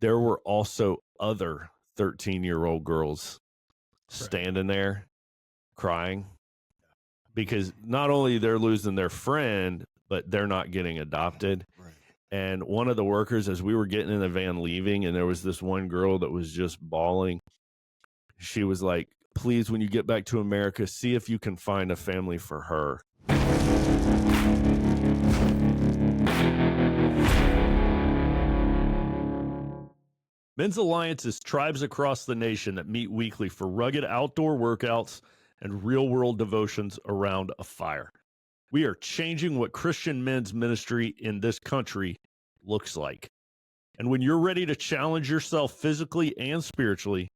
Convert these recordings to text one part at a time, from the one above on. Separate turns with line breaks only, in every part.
there were also other 13-year-old girls standing there crying because not only they're losing their friend, but they're not getting adopted.
Right.
And one of the workers, as we were getting in the van leaving, and there was this one girl that was just bawling, she was like, please, when you get back to America, see if you can find a family for her. Men's Alliance is tribes across the nation that meet weekly for rugged outdoor workouts and real-world devotions around a fire. We are changing what Christian men's ministry in this country looks like. And when you're ready to challenge yourself physically and spiritually,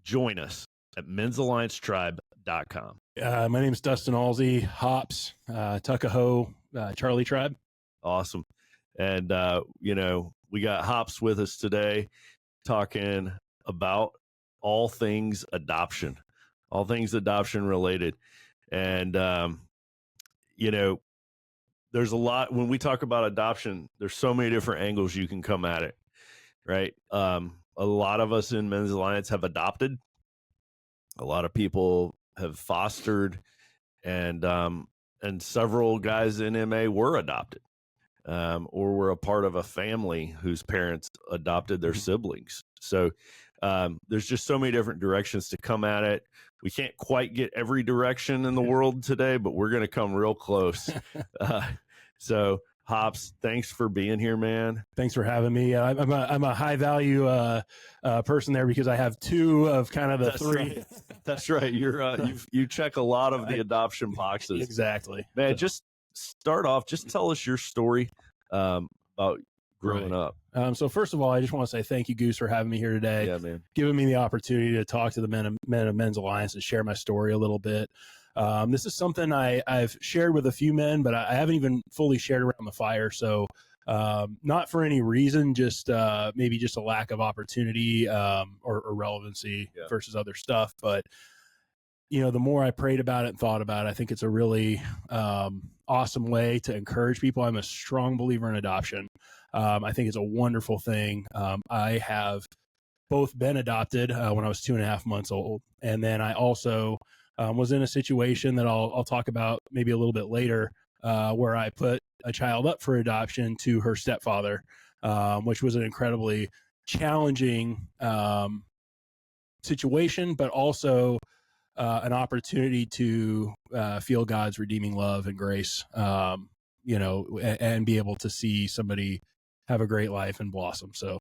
join us at men'salliancetribe.com.
My name is Dustin Alsey, Hops, Tuckahoe, Charlie Tribe.
Awesome. And, we got Hops with us today talking about all things adoption related. And, there's a lot when we talk about adoption, there's so many different angles you can come at it, right? A lot of us in Men's Alliance have adopted. A lot of people have fostered, and several guys in MA were adopted, or were a part of a family whose parents adopted their siblings. So there's just so many different directions to come at it. We can't quite get every direction in the world today, but we're going to come real close. So Hops, thanks for being here, man.
Thanks for having me. I'm a high value person there because I have two of kind of the
That's
three.
Right. That's right. You're you check a lot of the adoption boxes.
Exactly,
man. Just start off. Just tell us your story about growing up.
So first of all, I just want to say thank you, Goose, for having me here today.
Yeah, man.
Giving me the opportunity to talk to the men of Men's Alliance and share my story a little bit. This is something I've shared with a few men, but I haven't even fully shared around the fire. So not for any reason, just maybe just a lack of opportunity or relevancy versus other stuff. But the more I prayed about it and thought about it, I think it's a really awesome way to encourage people. I'm a strong believer in adoption. I think it's a wonderful thing. I have both been adopted when I was 2.5 months old. And then I also was in a situation that I'll talk about maybe a little bit later, where I put a child up for adoption to her stepfather, which was an incredibly challenging situation, but also an opportunity to feel God's redeeming love and grace, and be able to see somebody have a great life and blossom. So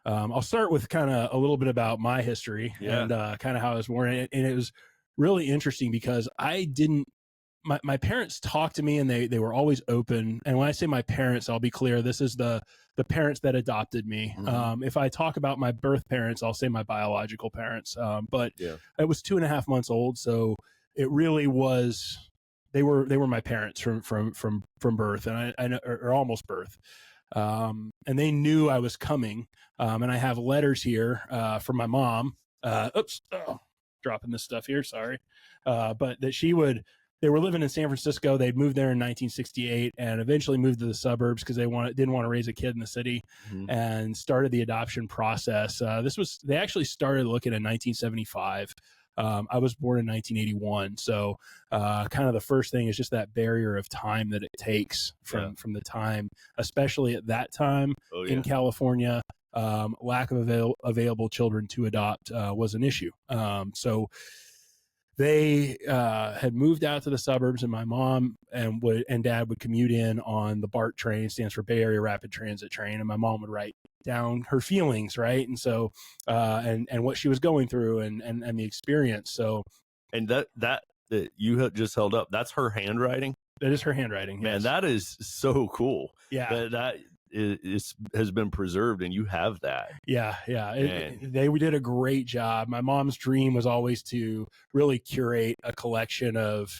I'll start with kind of a little bit about my history and kind of how I was born. And it was really interesting because my parents talked to me and they were always open. And when I say my parents, I'll be clear, this is the parents that adopted me.
Mm-hmm.
If I talk about my birth parents, I'll say my biological parents. But it was 2.5 months old. So it really was, they were my parents from birth, and I know, or almost birth. And they knew I was coming. And I have letters here from my mom. Dropping this stuff here. Sorry. But that they were living in San Francisco. They'd moved there in 1968 and eventually moved to the suburbs because they didn't want to raise a kid in the city, and started the adoption process. They actually started looking in 1975. I was born in 1981. So kind of the first thing is just that barrier of time that it takes from the time, especially at that time in California, lack of available children to adopt was an issue. So they had moved out to the suburbs, and my mom and dad would commute in on the BART train, stands for Bay Area Rapid Transit train, and my mom would write down her feelings, right? And so and what she was going through and the experience. So,
and that you just held up, that's her handwriting.
That is her handwriting.
Man,
yes.
that is so cool.
Yeah,
that has been preserved, and you have that.
Yeah. They did a great job. My mom's dream was always to really curate a collection of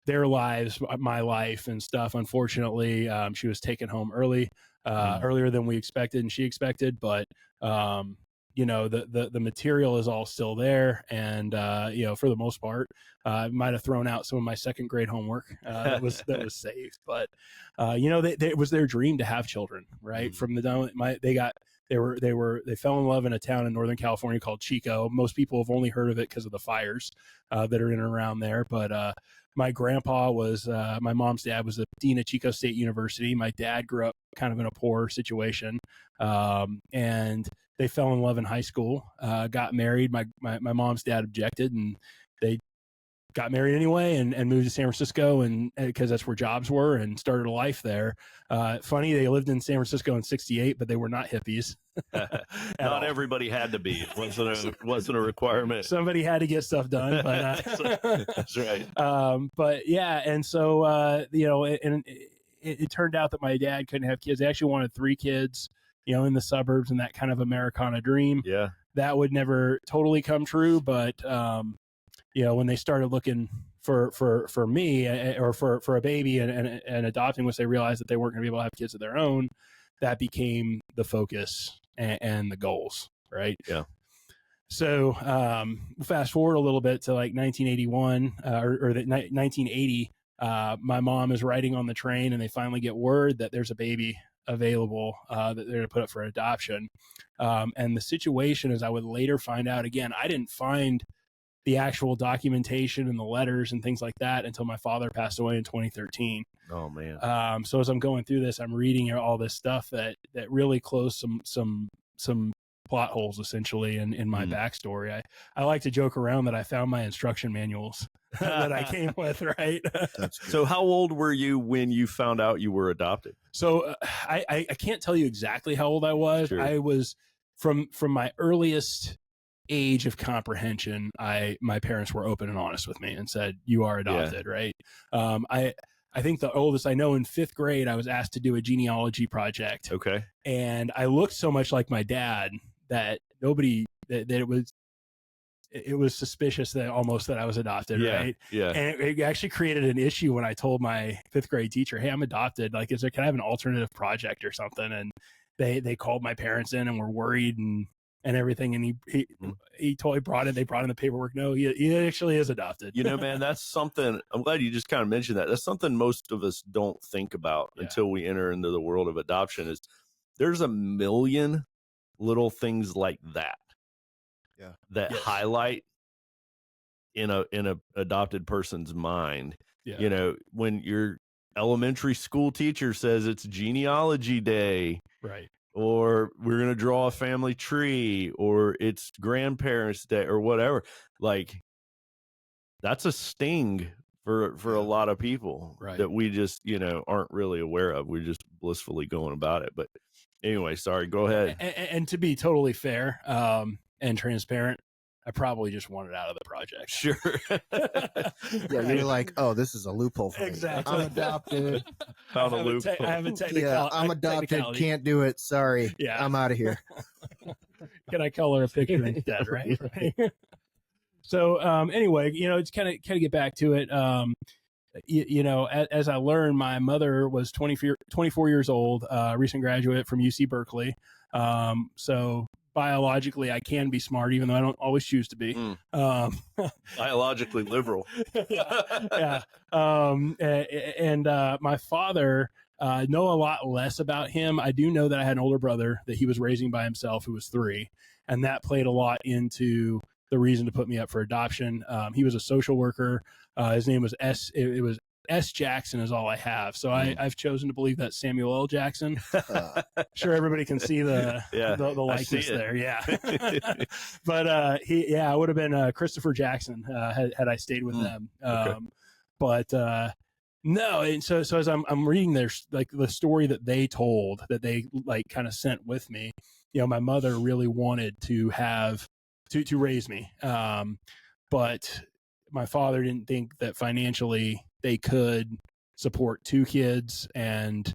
their lives, my life and stuff. Unfortunately, she was taken home earlier than we expected and she expected, but the material is all still there. And, for the most part, I might have thrown out some of my second grade homework that was saved, but, it was their dream to have children, right? From the they They fell in love in a town in Northern California called Chico. Most people have only heard of it because of the fires that are in and around there. But my grandpa was my mom's dad was the dean of Chico State University. My dad grew up kind of in a poor situation, and they fell in love in high school. Got married. My mom's dad objected, and they got married anyway and moved to San Francisco, and because that's where jobs were, and started a life there. Funny, they lived in San Francisco in '68, but they were not hippies.
Not everybody had to be. It wasn't a requirement.
Somebody had to get stuff done, but
that's right.
But yeah, and so it turned out that my dad couldn't have kids. They actually wanted 3 kids, in the suburbs, and that kind of Americana dream.
Yeah,
that would never totally come true, but when they started looking for me or for a baby and adopting, once they realized that they weren't going to be able to have kids of their own, that became the focus and the goals, right?
Yeah.
So fast forward a little bit to like 1981 or 1980, my mom is riding on the train, and they finally get word that there's a baby available that they're going to put up for adoption. And the situation, as I would later find out, again, I didn't find the actual documentation and the letters and things like that until my father passed away in 2013.
Oh man.
So as I'm going through this, I'm reading all this stuff that really closed some plot holes essentially in my backstory. I like to joke around that I found my instruction manuals that I came with, right?
So how old were you when you found out you were adopted?
So I can't tell you exactly how old I was. Sure. I was from my earliest age of comprehension, my parents were open and honest with me and said, "You are adopted," right? I think the oldest I know, in 5th grade, I was asked to do a genealogy project.
Okay.
And I looked so much like my dad that it was suspicious that I was adopted, right?
Yeah.
And it actually created an issue when I told my 5th grade teacher, "Hey, I'm adopted. Like, can I have an alternative project or something?" And they called my parents in and were worried and everything, and he totally brought in the paperwork. No, he actually is adopted.
Man, that's something, I'm glad you just kind of mentioned that. That's something most of us don't think about until we enter into the world of adoption. Is there's a million little things like that that highlight in a adopted person's mind. When your elementary school teacher says it's genealogy day,
right,
or we're going to draw a family tree, or it's grandparents' day, or whatever, like that's a sting for a lot of people, right, that we just, aren't really aware of. We're just blissfully going about it. But anyway, sorry, go ahead.
And to be totally fair and transparent, I probably just wanted out of the project.
Sure.
You're like, oh, this is a loophole for
exactly.
me. I'm adopted.
Found a loophole.
I have a technical.
I'm adopted. Can't do it. Sorry.
Yeah.
I'm out of here.
Can I color a picture instead? Right. So anyway, it's kind of get back to it. As I learned, my mother was 24 years old, recent graduate from UC Berkeley. So biologically, I can be smart, even though I don't always choose to be.
Biologically liberal.
Yeah. And my father, know a lot less about him. I do know that I had an older brother that he was raising by himself, who was 3, and that played a lot into the reason to put me up for adoption. He was a social worker. His name was it was S. Jackson is all I have. So I've chosen to believe that's Samuel L. Jackson. Sure, everybody can see the likeness there. Yeah. But I would have been Christopher Jackson had I stayed with them.
Okay.
But no, and so as I'm reading their, like, the story that they told, that they like kind of sent with me, my mother really wanted to have to raise me, but my father didn't think that financially they could support 2 kids and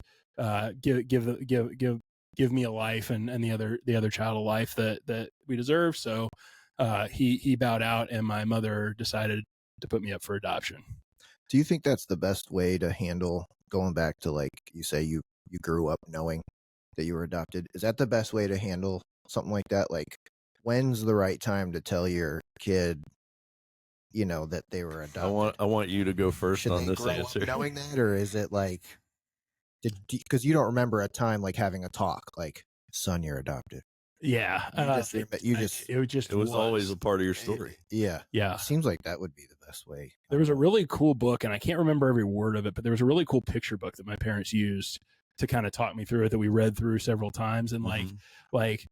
give me a life and the other child a life that we deserve. So he bowed out, and my mother decided to put me up for adoption.
Do you think that's the best way to handle, going back to, like, you say you grew up knowing that you were adopted? Is that the best way to handle something like that? Like, when's the right time to tell your kid, that they were adopted?
I want you to go first.
Should
on
they
this
grow
answer.
Up knowing that, or is it like, because you don't remember a time like having a talk, like son you're adopted.
Yeah.
It was always a part of your story.
Yeah.
Yeah.
It seems like that would be the best way.
There was a really cool book, and I can't remember every word of it, but there was a really cool picture book that my parents used to kind of talk me through it, that we read through several times. And like,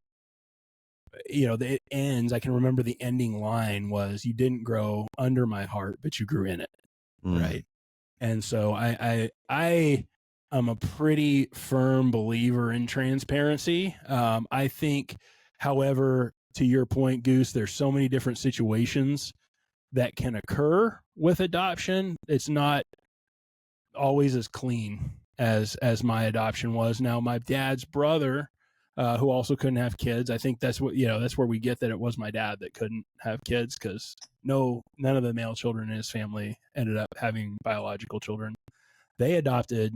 you know, it ends, I can remember the ending line was, "You didn't grow under my heart, but you grew in it." Right. And so I am a pretty firm believer in transparency. I think, however, to your point, Goose, there's so many different situations that can occur with adoption. It's not always as clean as my adoption was. Now, my dad's brother, who also couldn't have kids, I think that's what, you know, that's where we get that it was my dad that couldn't have kids, because none of the male children in his family ended up having biological children. They adopted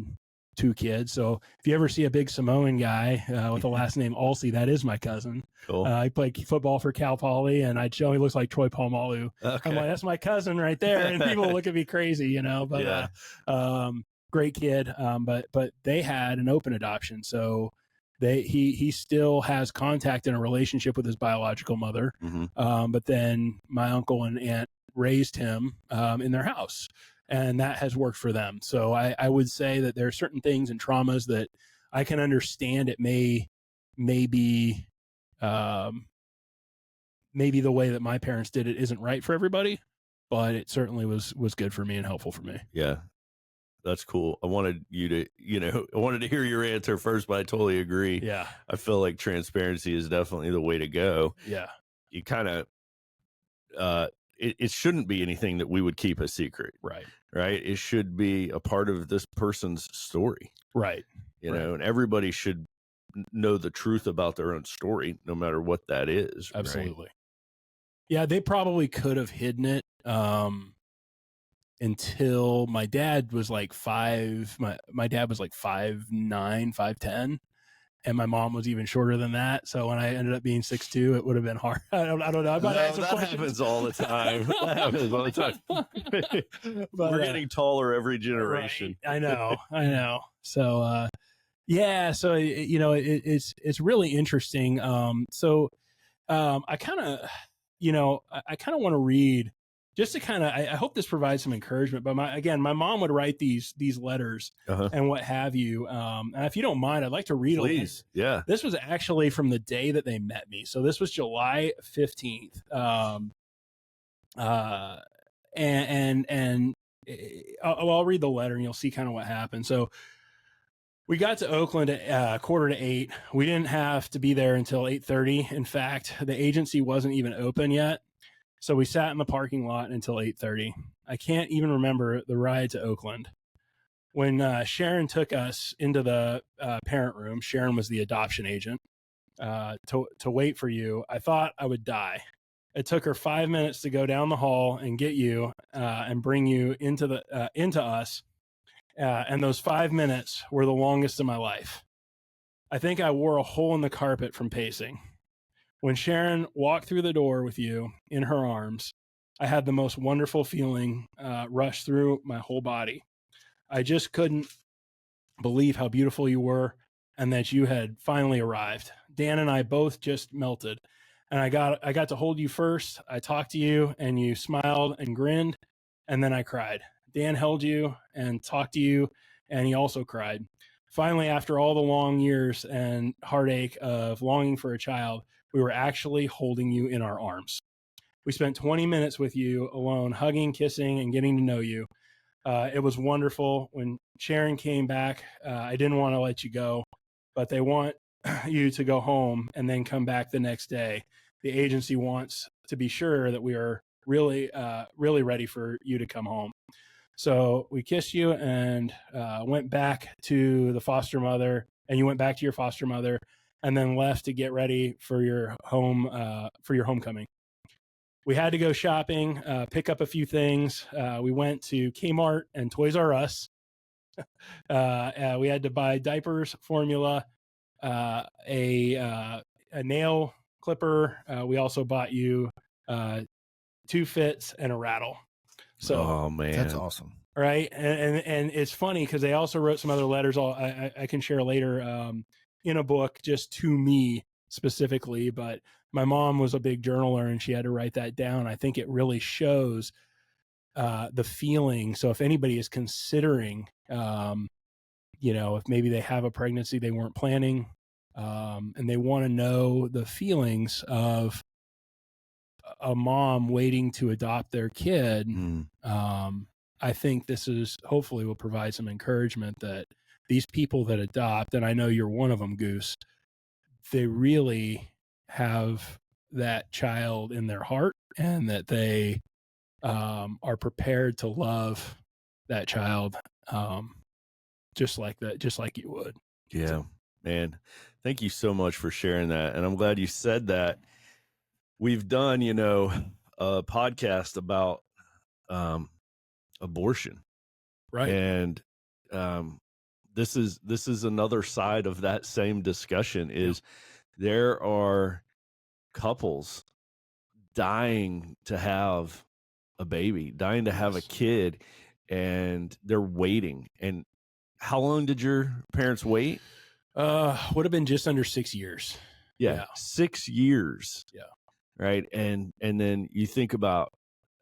2 kids. So if you ever see a big Samoan guy with the last name Alsey, that is my cousin. Cool. He played football for Cal Poly, and I'd show he looks like Troy Polamalu. Okay. I'm like, that's my cousin right there, and people look at me crazy, you know. But great kid. But they had an open adoption, so he still has contact and a relationship with his biological mother. But then my uncle and aunt raised him in their house, and that has worked for them. So I would say that there are certain things and traumas that I can understand. It may be maybe the way that my parents did it isn't right for everybody, but it certainly was good for me and helpful for me.
Yeah. That's cool. I wanted you to, I wanted to hear your answer first, but I totally agree.
Yeah.
I feel like transparency is definitely the way to go.
Yeah.
You kind of, it shouldn't be anything that we would keep a secret.
Right.
Right. It should be a part of this person's story.
Right.
You know, and everybody should know the truth about their own story, no matter what that is.
Absolutely.
Right?
Yeah. They probably could have hidden it. Until my dad was like 5, my dad was like 5'9", 5'10", and my mom was even shorter than that. So when I ended up being 6'2", it would have been hard. I don't know.
That happens all the time. That happens all the time. But, we're getting taller every generation.
Right? I know. So yeah. So it's really interesting. I kind of want to read. Just to kind of, I hope this provides some encouragement. But my mom would write these letters and what have you. And if you don't mind, I'd like to read.
Please, yeah.
This was actually from the day that they met me. So this was July 15th. I'll read the letter and you'll see kind of what happened. So we got to Oakland at 7:45. We didn't have to be there until 8:30. In fact, the agency wasn't even open yet. So we sat in the parking lot until 8:30. I can't even remember the ride to Oakland. When Sharon took us into the parent room, Sharon was the adoption agent, to wait for you, I thought I would die. It took her 5 minutes to go down the hall and get you and bring you into us. And those 5 minutes were the longest of my life. I think I wore a hole in the carpet from pacing. When Sharon walked through the door with you in her arms, I had the most wonderful feeling rush through my whole body. I just couldn't believe how beautiful you were and that you had finally arrived. Dan and I both just melted, and I got to hold you first. I talked to you, and you smiled and grinned, and then I cried. Dan held you and talked to you, and he also cried. Finally, after all the long years and heartache of longing for a child, we were actually holding you in our arms. We spent 20 minutes with you alone, hugging, kissing, and getting to know you. It was wonderful. When Sharon came back, I didn't want to let you go, but they want you to go home and then come back the next day. The agency wants to be sure that we are really, really ready for you to come home. So we kissed you and went back to the foster mother, and you went back to your foster mother, and then left to get ready for your homecoming. We had to go shopping, pick up a few things. We went to Kmart and Toys R Us. We had to buy diapers, formula, a nail clipper. We also bought you 2 fits and a rattle. So,
oh man,
that's awesome.
Right. And it's funny because they also wrote some other letters I can share later. in a book just to me specifically, but my mom was a big journaler and she had to write that down. I think it really shows the feeling. So if anybody is considering, if maybe they have a pregnancy they weren't planning, and they want to know the feelings of a mom waiting to adopt their kid, I think this is hopefully will provide some encouragement that these people that adopt, and I know you're one of them, Goose, they really have that child in their heart and that they are prepared to love that child just like you would.
Yeah,
So,
man. Thank you so much for sharing that. And I'm glad you said that. We've done, a podcast about abortion.
right.
And this is another side of that same discussion is there are couples dying to have a baby, dying to have a kid, and they're waiting. And how long did your parents wait?
Would have been just under 6 years.
Yeah. 6 years.
Yeah.
Right. And then you think about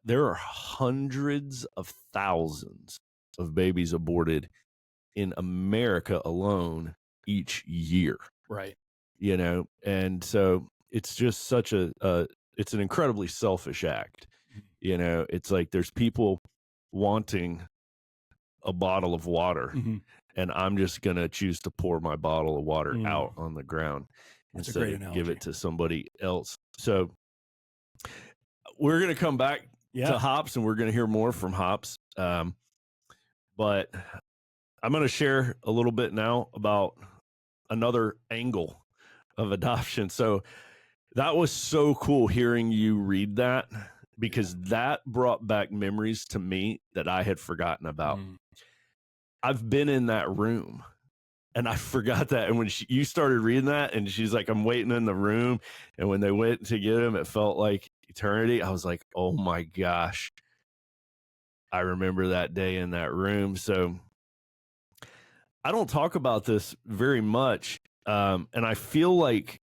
there are hundreds of thousands of babies aborted in America alone each year.
Right.
And so it's just such it's an incredibly selfish act. It's like there's people wanting a bottle of water, and I'm just going to choose to pour my bottle of water out on the ground instead of give it to somebody else. So we're going to come back to Hops, and we're going to hear more from Hops. But I'm going to share a little bit now about another angle of adoption. So that was so cool hearing you read that, because that brought back memories to me that I had forgotten about. I've been in that room and I forgot that. And when you started reading that and she's like, I'm waiting in the room. And when they went to get him, it felt like eternity. I was like, oh my gosh, I remember that day in that room. So I don't talk about this very much. And I feel like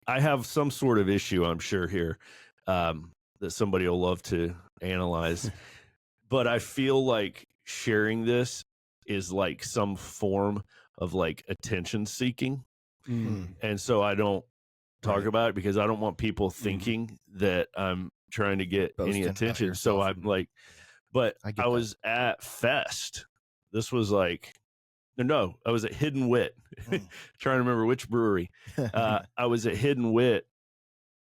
I have some sort of issue, I'm sure here, that somebody will love to analyze. But I feel like sharing this is like some form of like attention seeking. And so I don't talk about it because I don't want people thinking that I'm trying to get any attention. So I'm like, but I was at Fest. This was like, no, I was at Hidden Wit. Trying to remember which brewery. I was at Hidden Wit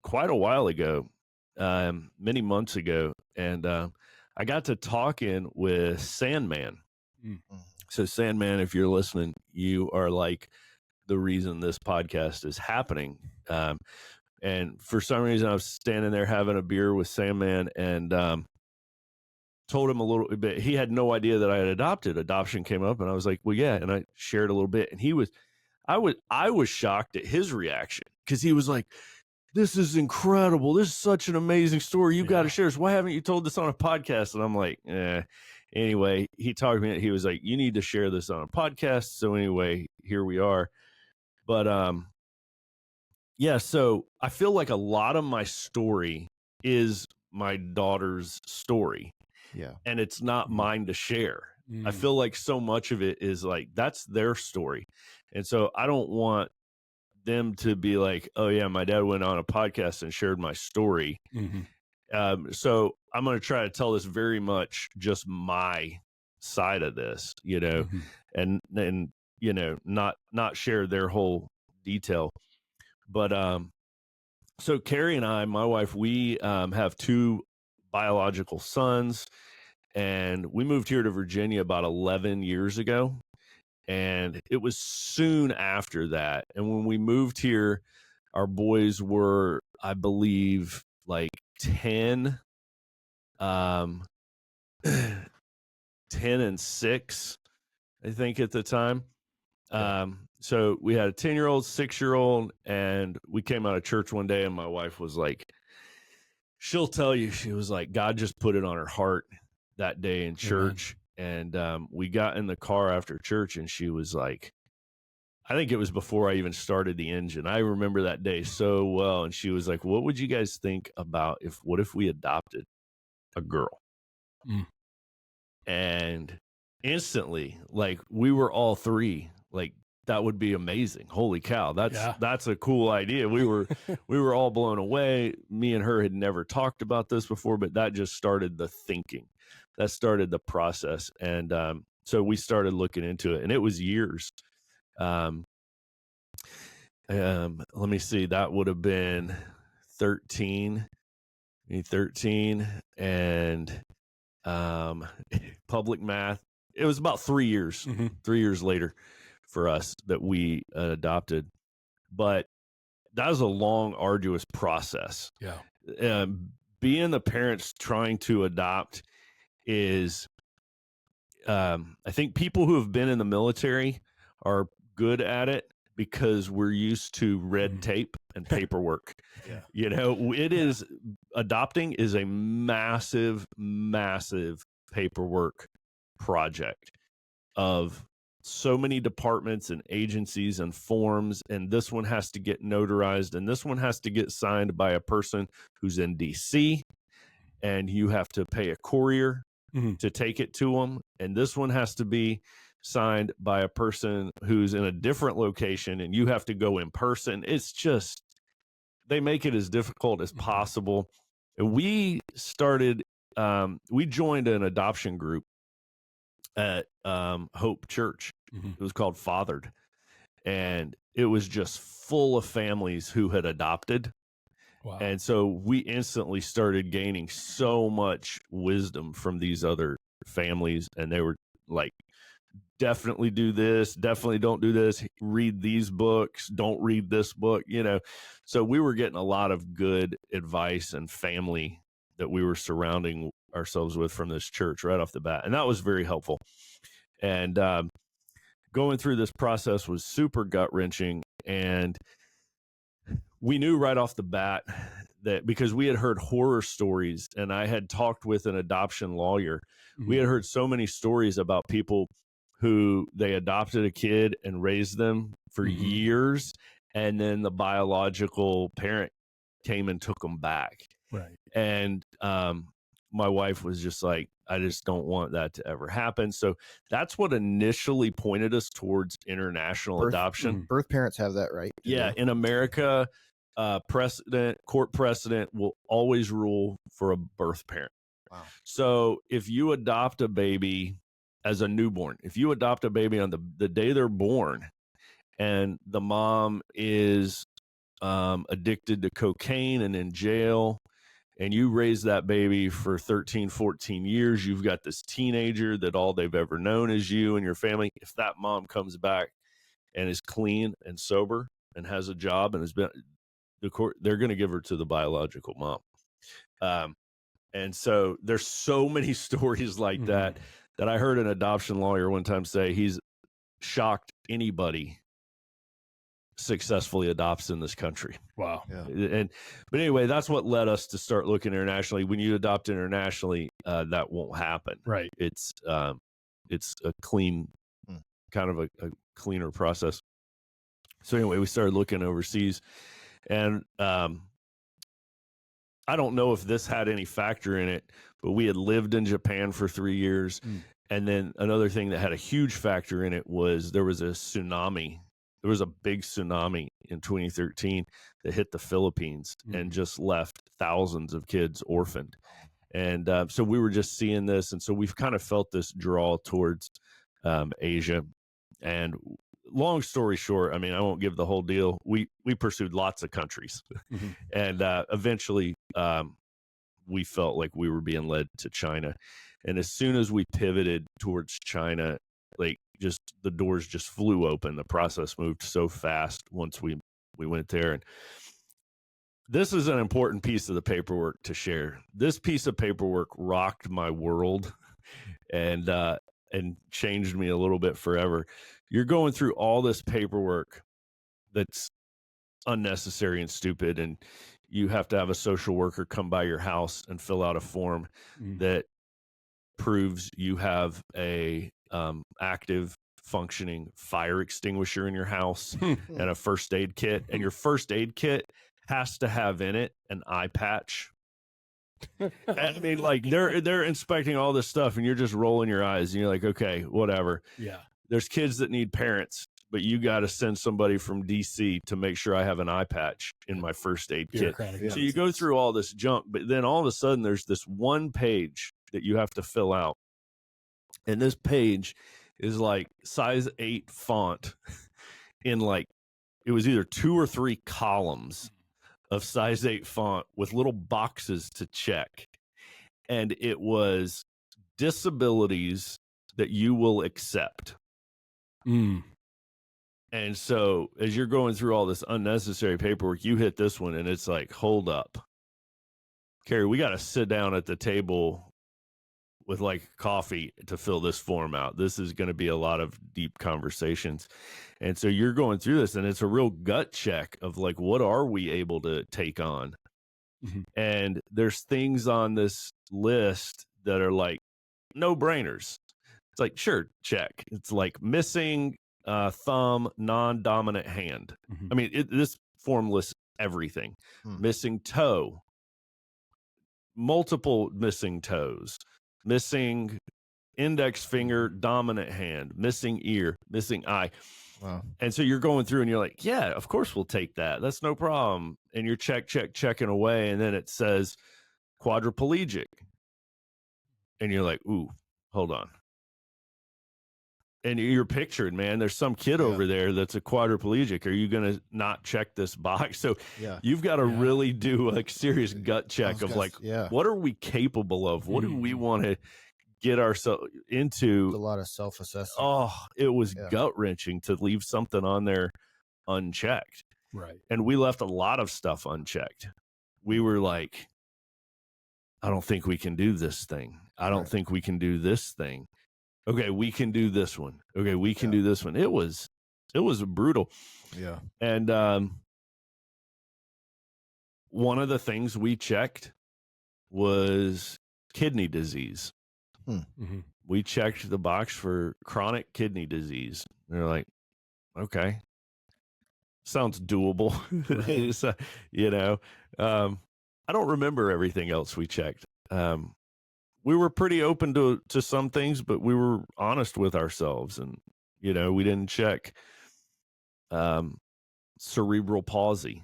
quite a while ago, many months ago. And I got to talking with Sandman. So Sandman, if you're listening, you are like the reason this podcast is happening. And for some reason I was standing there having a beer with Sandman and told him a little bit. He had no idea that I had adopted. Adoption came up and I was like, well, yeah. And I shared a little bit and I was shocked at his reaction because he was like, this is incredible. This is such an amazing story. You got to share this. Why haven't you told this on a podcast? And I'm like, Anyway, he talked to me. He was like, you need to share this on a podcast. So anyway, here we are. But so I feel like a lot of my story is my daughter's story. Yeah. And it's not mine to share. I feel like so much of it is like, that's their story. And so I don't want them to be like, oh yeah, my dad went on a podcast and shared my story. So I'm going to try to tell this very much just my side of this, and not share their whole detail. But so Carrie and I, my wife, we have two biological sons, and we moved here to Virginia about 11 years ago. And it was soon after that. And when we moved here, our boys were, I believe, like 10 and 6, I think, at the time. So we had a 10-year-old, 6-year-old, and we came out of church one day and my wife was like, she'll tell you, she was like, God just put it on her heart that day in church. Amen. And we got in the car after church and she was like, I think it was before I even started the engine. I remember that day so well. And she was like, what would you guys think about what if we adopted a girl?
Mm.
And instantly, like, we were all three like, that would be amazing. Holy cow. That's a cool idea. We were all blown away. Me and her had never talked about this before, but that just started the thinking. That started the process. And so we started looking into it, and it was years. Let me see. That would have been 13, and public math. It was about 3 years, 3 years later for us that we adopted. But that was a long, arduous process.
Yeah.
Being the parents trying to adopt is, I think people who have been in the military are good at it because we're used to red tape and paperwork.
Yeah.
You know, adopting is a massive, massive paperwork project of so many departments and agencies and forms, and this one has to get notarized, and this one has to get signed by a person who's in DC, and you have to pay a courier to take it to them, and this one has to be signed by a person who's in a different location, and you have to go in person. It's just, they make it as difficult as possible. And we joined an adoption group at Hope Church. It was called Fathered, and it was just full of families who had adopted.
Wow.
And so we instantly started gaining so much wisdom from these other families, and they were like, definitely do this, definitely don't do this, read these books, don't read this book, you know. So we were getting a lot of good advice and family that we were surrounding ourselves with from this church right off the bat, and that was very helpful. And going through this process was super gut-wrenching, and we knew right off the bat that, because we had heard horror stories, and I had talked with an adoption lawyer, we had heard so many stories about people who they adopted a kid and raised them for years, and then the biological parent came and took them back.
Right.
And my wife was just like, I just don't want that to ever happen. So that's what initially pointed us towards international adoption.
Birth parents have that right.
Yeah. In America, court precedent will always rule for a birth parent.
Wow.
So if you adopt a baby as a newborn, if you adopt a baby on the day they're born, and the mom is addicted to cocaine and in jail, and you raise that baby for 13, 14 years, you've got this teenager that all they've ever known is you and your family. If that mom comes back and is clean and sober and has a job and has been, they're going to give her to the biological mom. And so there's so many stories like that I heard an adoption lawyer one time say he's shocked anybody successfully adopts in this country.
Wow.
Yeah.
But anyway, that's what led us to start looking internationally. When you adopt internationally, that won't happen.
Right.
It's a clean, kind of a cleaner process. So anyway, we started looking overseas, and I don't know if this had any factor in it, but we had lived in Japan for 3 years. And then another thing that had a huge factor in it was there was a tsunami. There was a big tsunami in 2013 that hit the Philippines and just left thousands of kids orphaned. And so we were just seeing this. And so we've kind of felt this draw towards Asia. And long story short, I mean, I won't give the whole deal. We pursued lots of countries. And eventually we felt like we were being led to China. And as soon as we pivoted towards China, like, just the doors just flew open. The process moved so fast once we went there. And this is an important piece of the paperwork to share. This piece of paperwork rocked my world and changed me a little bit forever. You're going through all this paperwork that's unnecessary and stupid, and you have to have a social worker come by your house and fill out a form that proves you have a active functioning fire extinguisher in your house and a first aid kit. And your first aid kit has to have in it an eye patch. I mean, like they're inspecting all this stuff and you're just rolling your eyes and you're like, okay, whatever.
Yeah.
There's kids that need parents, but you got to send somebody from DC to make sure I have an eye patch in my first aid kit. So you go through all this junk, but then all of a sudden there's this one page that you have to fill out. And this page is like size 8 font in like, it was either 2 or 3 columns of size 8 font with little boxes to check. And it was disabilities that you will accept. And so as you're going through all this unnecessary paperwork, you hit this one and it's like, hold up, Carrie, we got to sit down at the table with like coffee to fill this form out. This is going to be a lot of deep conversations. And so you're going through this and it's a real gut check of like, what are we able to take on? And there's things on this list that are like no brainers. It's like, sure, check. It's like missing thumb, non-dominant hand. I mean, this form lists everything. Missing toe, multiple missing toes, missing index finger, dominant hand, missing ear, missing eye.
Wow.
And so you're going through and you're like, yeah, of course we'll take that. That's no problem. And you're checking away. And then it says quadriplegic. And you're like, ooh, hold on. And you're pictured, man, there's some kid over there that's a quadriplegic. Are you going to not check this box? So you've got to really do a serious gut check of like, what are we capable of? What do we want to get ourselves into?
It's a lot of self-assessment.
Oh, it was gut-wrenching to leave something on there unchecked.
Right.
And we left a lot of stuff unchecked. We were like, I don't think we can do this thing. I don't think we can do this thing. Okay, we can do this one. Okay, we can do this one. It was brutal.
Yeah.
And one of the things we checked was kidney disease. We checked the box for chronic kidney disease. They're like, okay, sounds doable. So, you know, I don't remember everything else we checked. We were pretty open to some things, but we were honest with ourselves. And, you know, we didn't check cerebral palsy.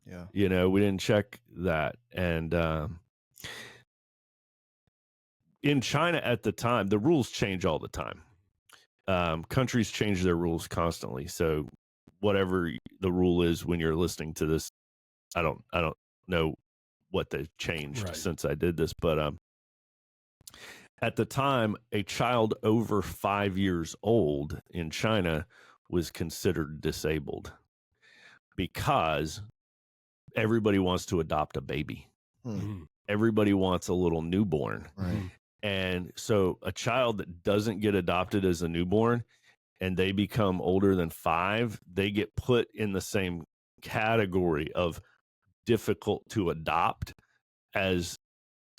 Yeah.
You know, we didn't check that. And in China at the time, the rules change all the time. Countries change their rules constantly. So whatever the rule is when you're listening to this, I don't know what they've changed since I did this, but at the time, a child over 5 years old in China was considered disabled because everybody wants to adopt a baby. Everybody wants a little newborn. And so a child that doesn't get adopted as a newborn and they become older than 5, they get put in the same category of difficult to adopt as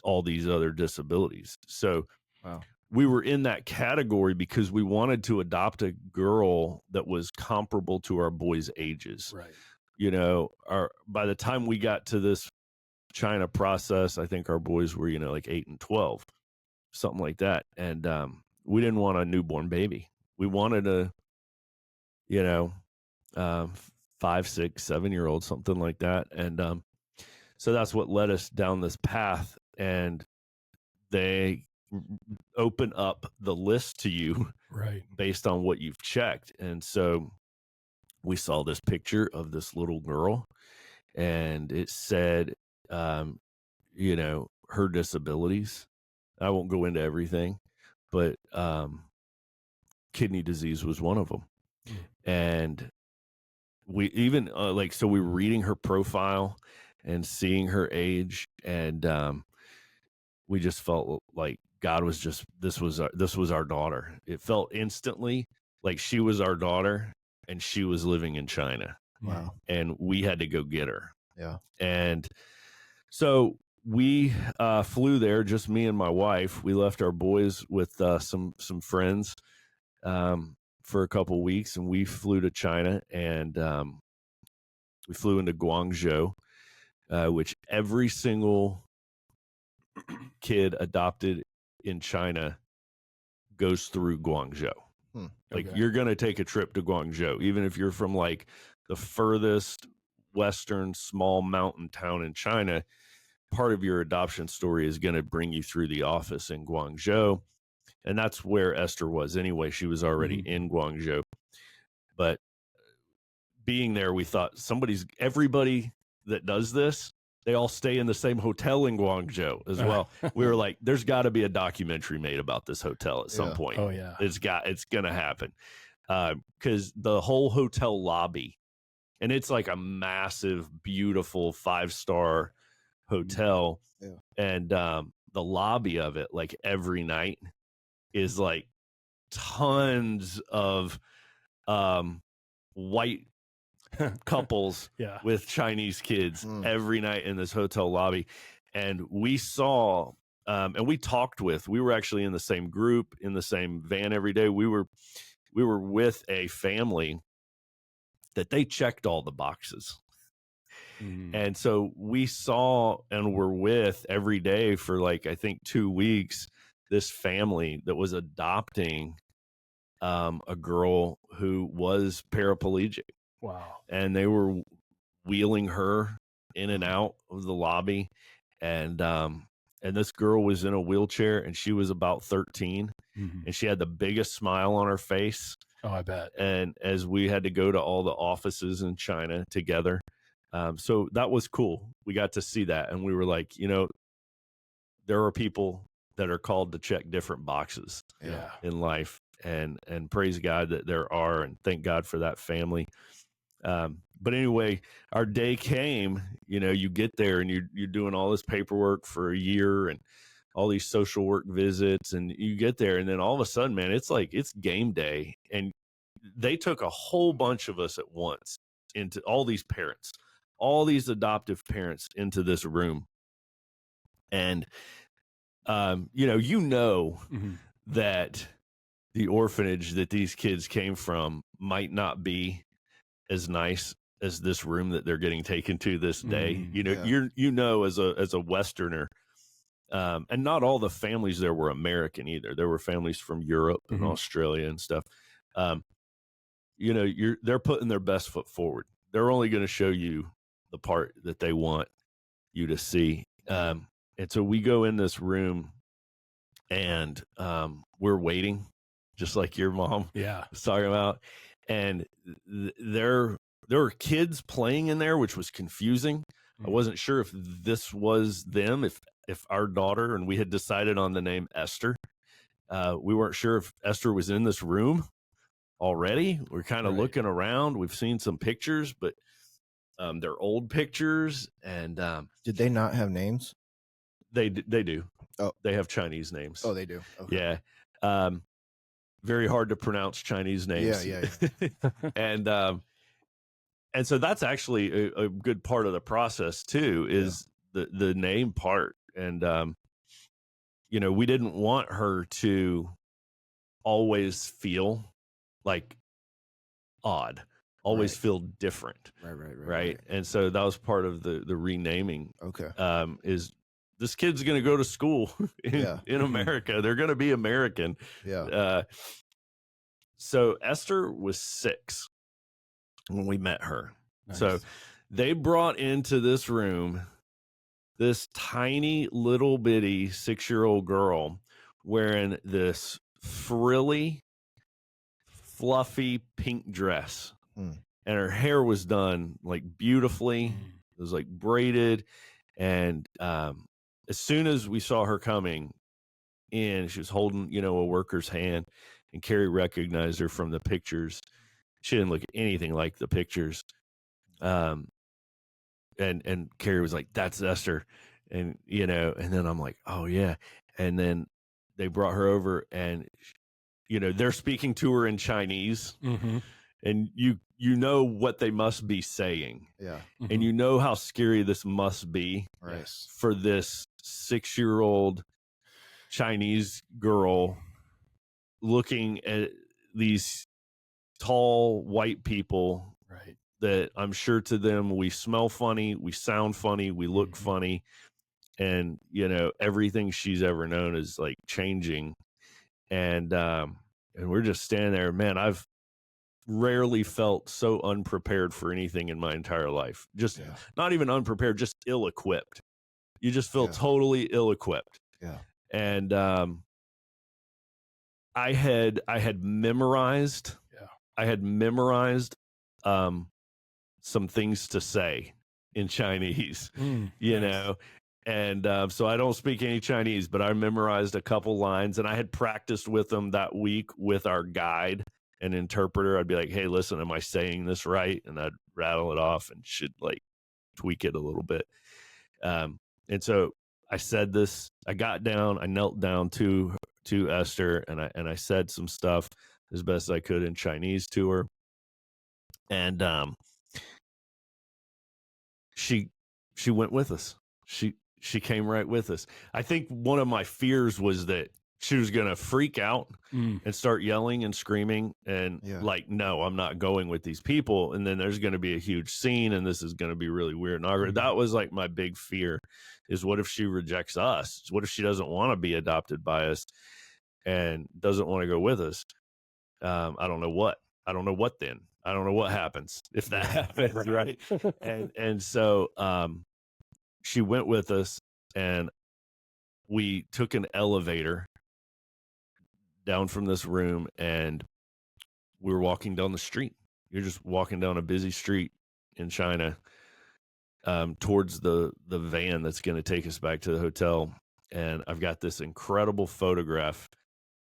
all these other disabilities. So we were in that category because we wanted to adopt a girl that was comparable to our boys' ages. You know, by the time we got to this China process, I think our boys were, you know, like 8 and 12, something like that. And we didn't want a newborn baby. We wanted a, you know, 5, 6, 7-year-old, something like that. And so that's what led us down this path. And they open up the list to you based on what you've checked. And so we saw this picture of this little girl and it said, you know, her disabilities. I won't go into everything, but kidney disease was one of them. And we even so we were reading her profile and seeing her age, and we just felt like God was just this was our daughter. It felt instantly like she was our daughter and she was living in China.
Wow.
And we had to go get her.
Yeah.
And so we flew there, just me and my wife. We left our boys with some friends for a couple weeks, and we flew to China, and we flew into Guangzhou, which every single kid adopted in China goes through Guangzhou. Like
Okay.
you're going to take a trip to Guangzhou, even if you're from like the furthest western small mountain town in China. Part of your adoption story is going to bring you through the office in Guangzhou. And that's where Esther was anyway. She was already in Guangzhou. But being there, we thought everybody that does this, they all stay in the same hotel in Guangzhou as well. We were like, there's got to be a documentary made about this hotel at some point.
Oh yeah.
It's going to happen. Because the whole hotel lobby, and it's like a massive, beautiful 5-star hotel.
Yeah.
And the lobby of it, like every night, is like tons of white couples with Chinese kids every night in this hotel lobby. And we saw and we were actually in the same group, in the same van every day. We were with a family that they checked all the boxes. And so we saw and were with every day for like, I think 2 weeks, this family that was adopting a girl who was paraplegic.
Wow.
And they were wheeling her in and out of the lobby. And this girl was in a wheelchair, and she was about 13, and she had the biggest smile on her face.
Oh, I bet.
And as we had to go to all the offices in China together. So that was cool. We got to see that. And we were like, there are people that are called to check different boxes in life. And praise God that there are, and thank God for that family. But anyway, our day came, you get there and you're doing all this paperwork for a year and all these social work visits, and you get there, and then all of a sudden, man, it's like, it's game day. And they took a whole bunch of us at once, into all these parents, all these adoptive parents, into this room. And, that the orphanage that these kids came from might not be as nice as this room that they're getting taken to this day. As a Westerner, and not all the families there were American either. There were families from Europe and Australia and stuff. They're putting their best foot forward. They're only going to show you the part that they want you to see. And so we go in this room, and we're waiting, just like your mom was talking about. And there were kids playing in there, which was confusing. I wasn't sure if this was them, if our daughter, and we had decided on the name Esther. We weren't sure if Esther was in this room already. We're kind of looking around. We've seen some pictures, but they're old pictures. And
did they not have names?
They do.
Oh,
they have Chinese names.
Oh, they do. Okay.
Yeah. Very hard to pronounce Chinese names.
Yeah.
And so that's actually a good part of the process too, is the name part. And, we didn't want her to always feel like odd, always feel different. Right. And so that was part of the renaming.
Okay.
Is this kid's going to go to school in America. They're going to be American.
Yeah.
So Esther was 6 when we met her.
Nice.
So they brought into this room this tiny little bitty 6-year-old girl wearing this frilly, fluffy pink dress. And her hair was done like beautifully. It was like braided. And as soon as we saw her coming in, she was holding, a worker's hand, and Carrie recognized her from the pictures. She didn't look anything like the pictures. And Carrie was like, "That's Esther." And, and then I'm like, "Oh yeah." And then they brought her over, and, they're speaking to her in Chinese, and you know what they must be saying.
Yeah.
And you know how scary this must be for this 6-year-old Chinese girl looking at these tall white people,
Right.
that I'm sure to them we smell funny, we sound funny, we look funny, and everything she's ever known is like changing, and we're just standing there. Man, I've rarely felt so unprepared for anything in my entire life. Just not even unprepared, just ill-equipped. You just feel totally ill-equipped.
Yeah.
And I had memorized some things to say in Chinese, you know, and so I don't speak any Chinese, but I memorized a couple lines, and I had practiced with them that week with our guide and interpreter. I'd be like, hey, listen, am I saying this right? And I'd rattle it off and should like tweak it a little bit. And so I said this, I got down, I knelt down to Esther, and I said some stuff as best I could in Chinese to her. And she went with us. She came right with us. I think one of my fears was that she was going to freak out and start yelling and screaming and like, no, I'm not going with these people. And then there's going to be a huge scene and this is going to be really weird and awkward. That was like my big fear, is what if she rejects us? What if she doesn't want to be adopted by us and doesn't want to go with us? I don't know what then. I don't know what happens if that happens, right? And so she went with us, and we took an elevator down from this room, and we were walking down the street. You're just walking down a busy street in China towards the van that's going to take us back to the hotel. And I've got this incredible photograph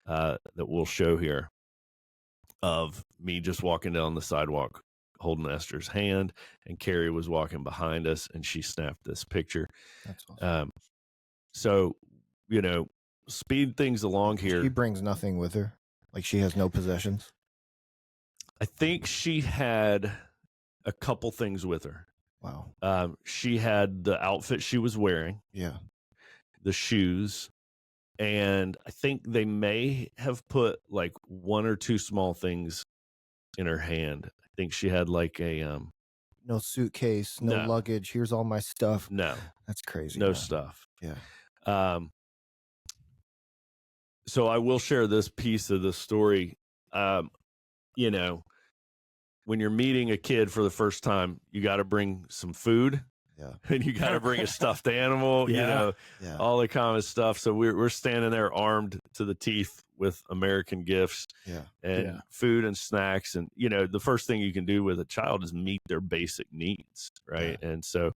that we'll show here of me just walking down the sidewalk holding Esther's hand, and Carrie was walking behind us, and she snapped this picture.
That's awesome.
So, speed things along here.
She brings nothing with her. Like, she has no possessions.
I think she had a couple things with her.
Wow.
She had the outfit she was wearing.
Yeah.
The shoes. And I think they may have put like one or two small things in her hand. I think she had like a
no suitcase, no luggage. Here's all my stuff.
No.
That's crazy.
No stuff.
Yeah.
So I will share this piece of the story. When you're meeting a kid for the first time, you got to bring some food.
Yeah.
And you got to bring a stuffed animal, all the common stuff. So we're standing there armed to the teeth with American gifts and food and snacks. And, the first thing you can do with a child is meet their basic needs. Right. Yeah. And so,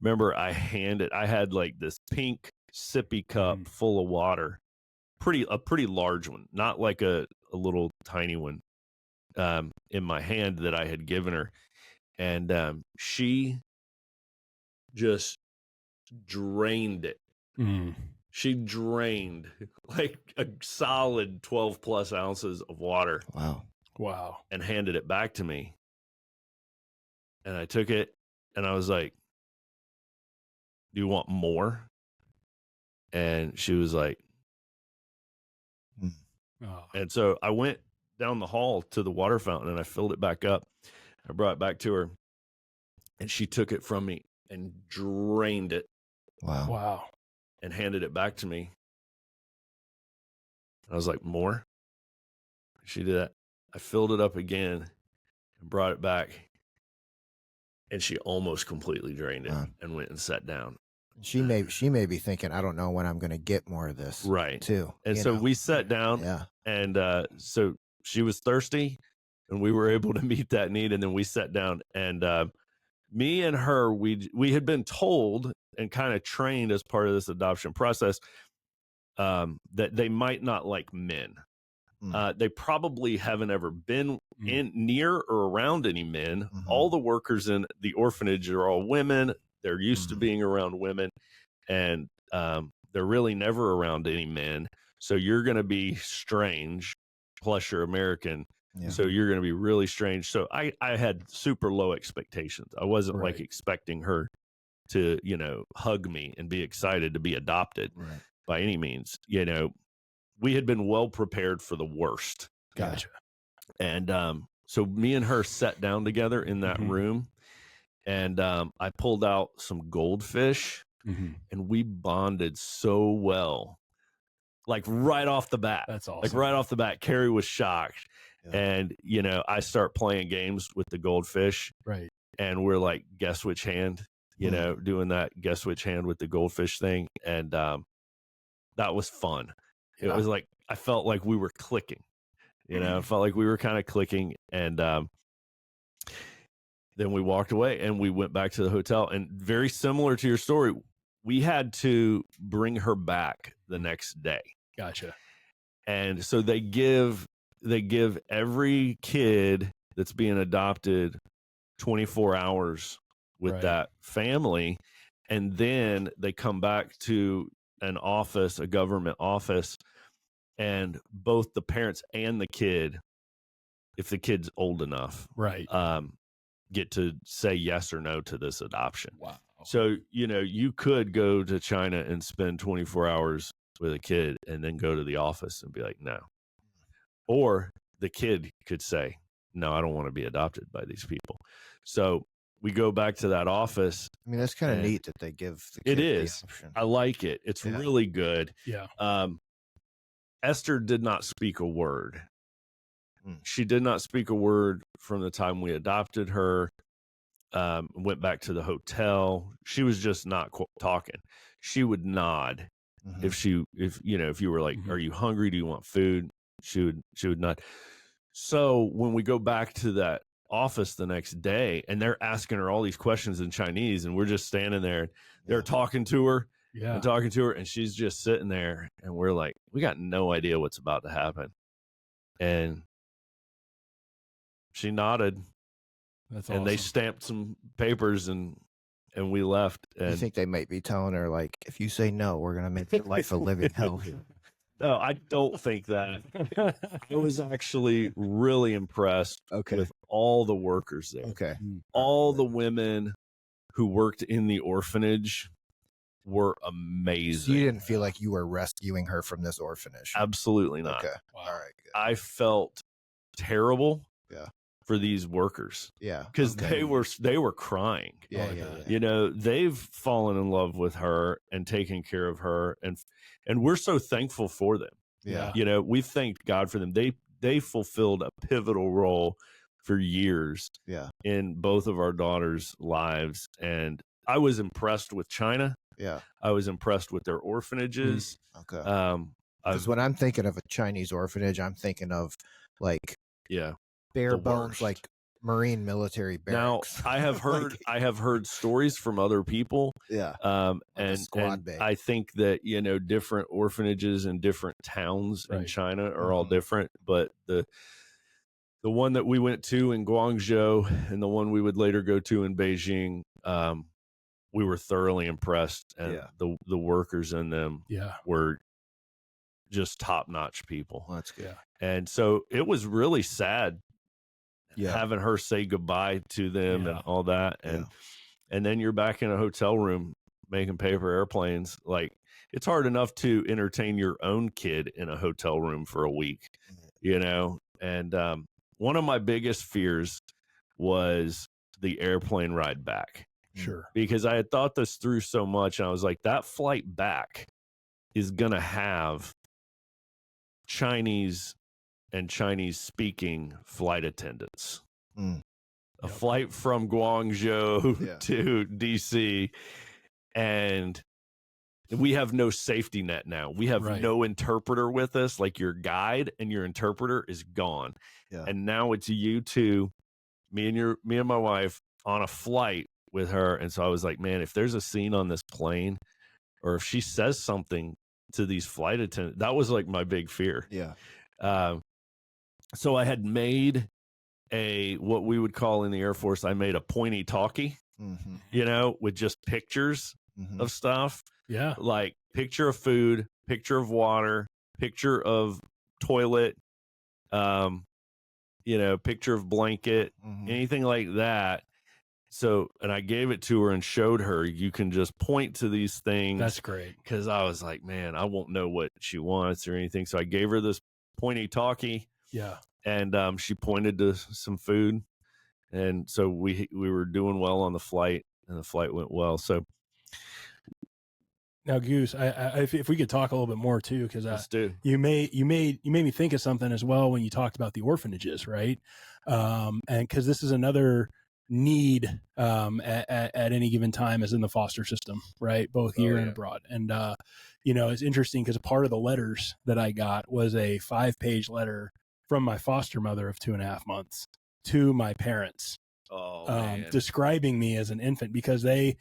remember I had like this pink sippy cup full of water, a pretty large one, not like a little tiny one, in my hand that I had given her. And, she just drained it. She drained like a solid 12 plus ounces of water.
Wow.
And handed it back to me. And I took it and I was like, do you want more? And she was like, And so I went down the hall to the water fountain and I filled it back up. I brought it back to her, and she took it from me and drained it.
Wow.
And handed it back to me. I was like, more? She did that. I filled it up again and brought it back. And she almost completely drained it and went and sat down.
She may be thinking, I don't know when I'm going to get more of this.
Right.
Too.
And so we sat down.
Yeah.
And so she was thirsty, and we were able to meet that need. And then we sat down, and me and her, we had been told and kind of trained as part of this adoption process that they might not like men. They probably haven't ever been near or around any men. All the workers in the orphanage are all women. They're used to being around women, and they're really never around any men. So you're going to be strange, plus you're American. Yeah. So you're going to be really strange. So I had super low expectations. I wasn't like expecting her to, hug me and be excited to be adopted by any means. We had been well prepared for the worst.
Gotcha.
And so me and her sat down together in that room, and I pulled out some goldfish, and we bonded so well, like right off the bat.
That's awesome.
Like right off the bat, Carrie was shocked.
Yeah.
And, you know, I start playing games with the goldfish.
Right.
And we're like, guess which hand, you know, doing that guess which hand with the goldfish thing. And that was fun.
Yeah.
It was like, I felt like we were clicking, you know, I felt like we were kind of clicking. And then we walked away and we went back to the hotel. And very similar to your story, we had to bring her back the next day.
Gotcha.
And so they give every kid that's being adopted 24 hours with that family, and then they come back to an office, a government office, and both the parents and the kid, if the kid's old enough, get to say yes or no to this adoption.
Wow.
So, you know, you could go to China and spend 24 hours with a kid and then go to the office and be like, no. Or the kid could say, no, I don't want to be adopted by these people. So we go back to that office.
I mean, that's kind of neat that they give the kid
the option. I like it. It's really good.
Yeah.
Esther did not speak a word. She did not speak a word from the time we adopted her. Went back to the hotel. She was just not talking. She would nod if you were like, are you hungry? Do you want food? She would nod. So when we go back to that office the next day and they're asking her all these questions in Chinese and we're just standing there, they're talking to her and she's just sitting there and we're like, we got no idea what's about to happen. And she nodded.
That's awesome.
And they stamped some papers and we left. And
you think they might be telling her, like, if you say no, we're going to make your life a living hell.
No, I don't think that. I was actually really impressed with all the workers there.
Okay.
All the women who worked in the orphanage were amazing.
So you didn't feel like you were rescuing her from this orphanage?
Absolutely not.
Okay. Wow. All right. Good.
I felt terrible.
Yeah.
For these workers.
Yeah.
Because they were crying.
Yeah.
You know, they've fallen in love with her and taken care of her. And we're so thankful for them.
Yeah.
You know, we thanked God for them. They fulfilled a pivotal role for years in both of our daughters' lives. And I was impressed with China.
Yeah.
I was impressed with their orphanages.
Okay. Because when I'm thinking of a Chinese orphanage, I'm thinking of like bare bones, like Marine military barracks.
Now, I have heard I have heard stories from other people.
Yeah.
And
squad bay.
I think that, you know, different orphanages in different towns in China are all different, but the one that we went to in Guangzhou and the one we would later go to in Beijing, we were thoroughly impressed, and the workers in them were just top-notch people.
Well, that's good.
And so it was really sad having her say goodbye to them and all that. And then you're back in a hotel room making paper airplanes. Like, it's hard enough to entertain your own kid in a hotel room for a week, you know? And one of my biggest fears was the airplane ride back.
Sure.
Because I had thought this through so much, and I was like, that flight back is going to have Chinese and Chinese speaking flight attendants. A flight from Guangzhou to DC, and we have no safety net now. We have no interpreter with us. Like, your guide and your interpreter is gone. And now it's you two, me and my wife on a flight with her. And so I was like, man, if there's a scene on this plane, or if she says something to these flight attendants, that was like my big fear. So I had made what we would call in the Air Force, I made a pointy talkie, you know, with just pictures of stuff.
Yeah.
Like picture of food, picture of water, picture of toilet, you know, picture of blanket, anything like that. So, and I gave it to her and showed her, you can just point to these things.
That's great.
Because I was like, man, I won't know what she wants or anything. So I gave her this pointy talkie.
Yeah.
and she pointed to some food, and so we were doing well on the flight, and the flight went well. So
now, Goose, if we could talk a little bit more too, because
let's do.
you made me think of something as well when you talked about the orphanages, right? And because this is another need at any given time as in the foster system, right? Both here and abroad. And it's interesting because a part of the letters that I got was a 5-page letter from my foster mother of 2.5 months to my parents, describing me as an infant, because I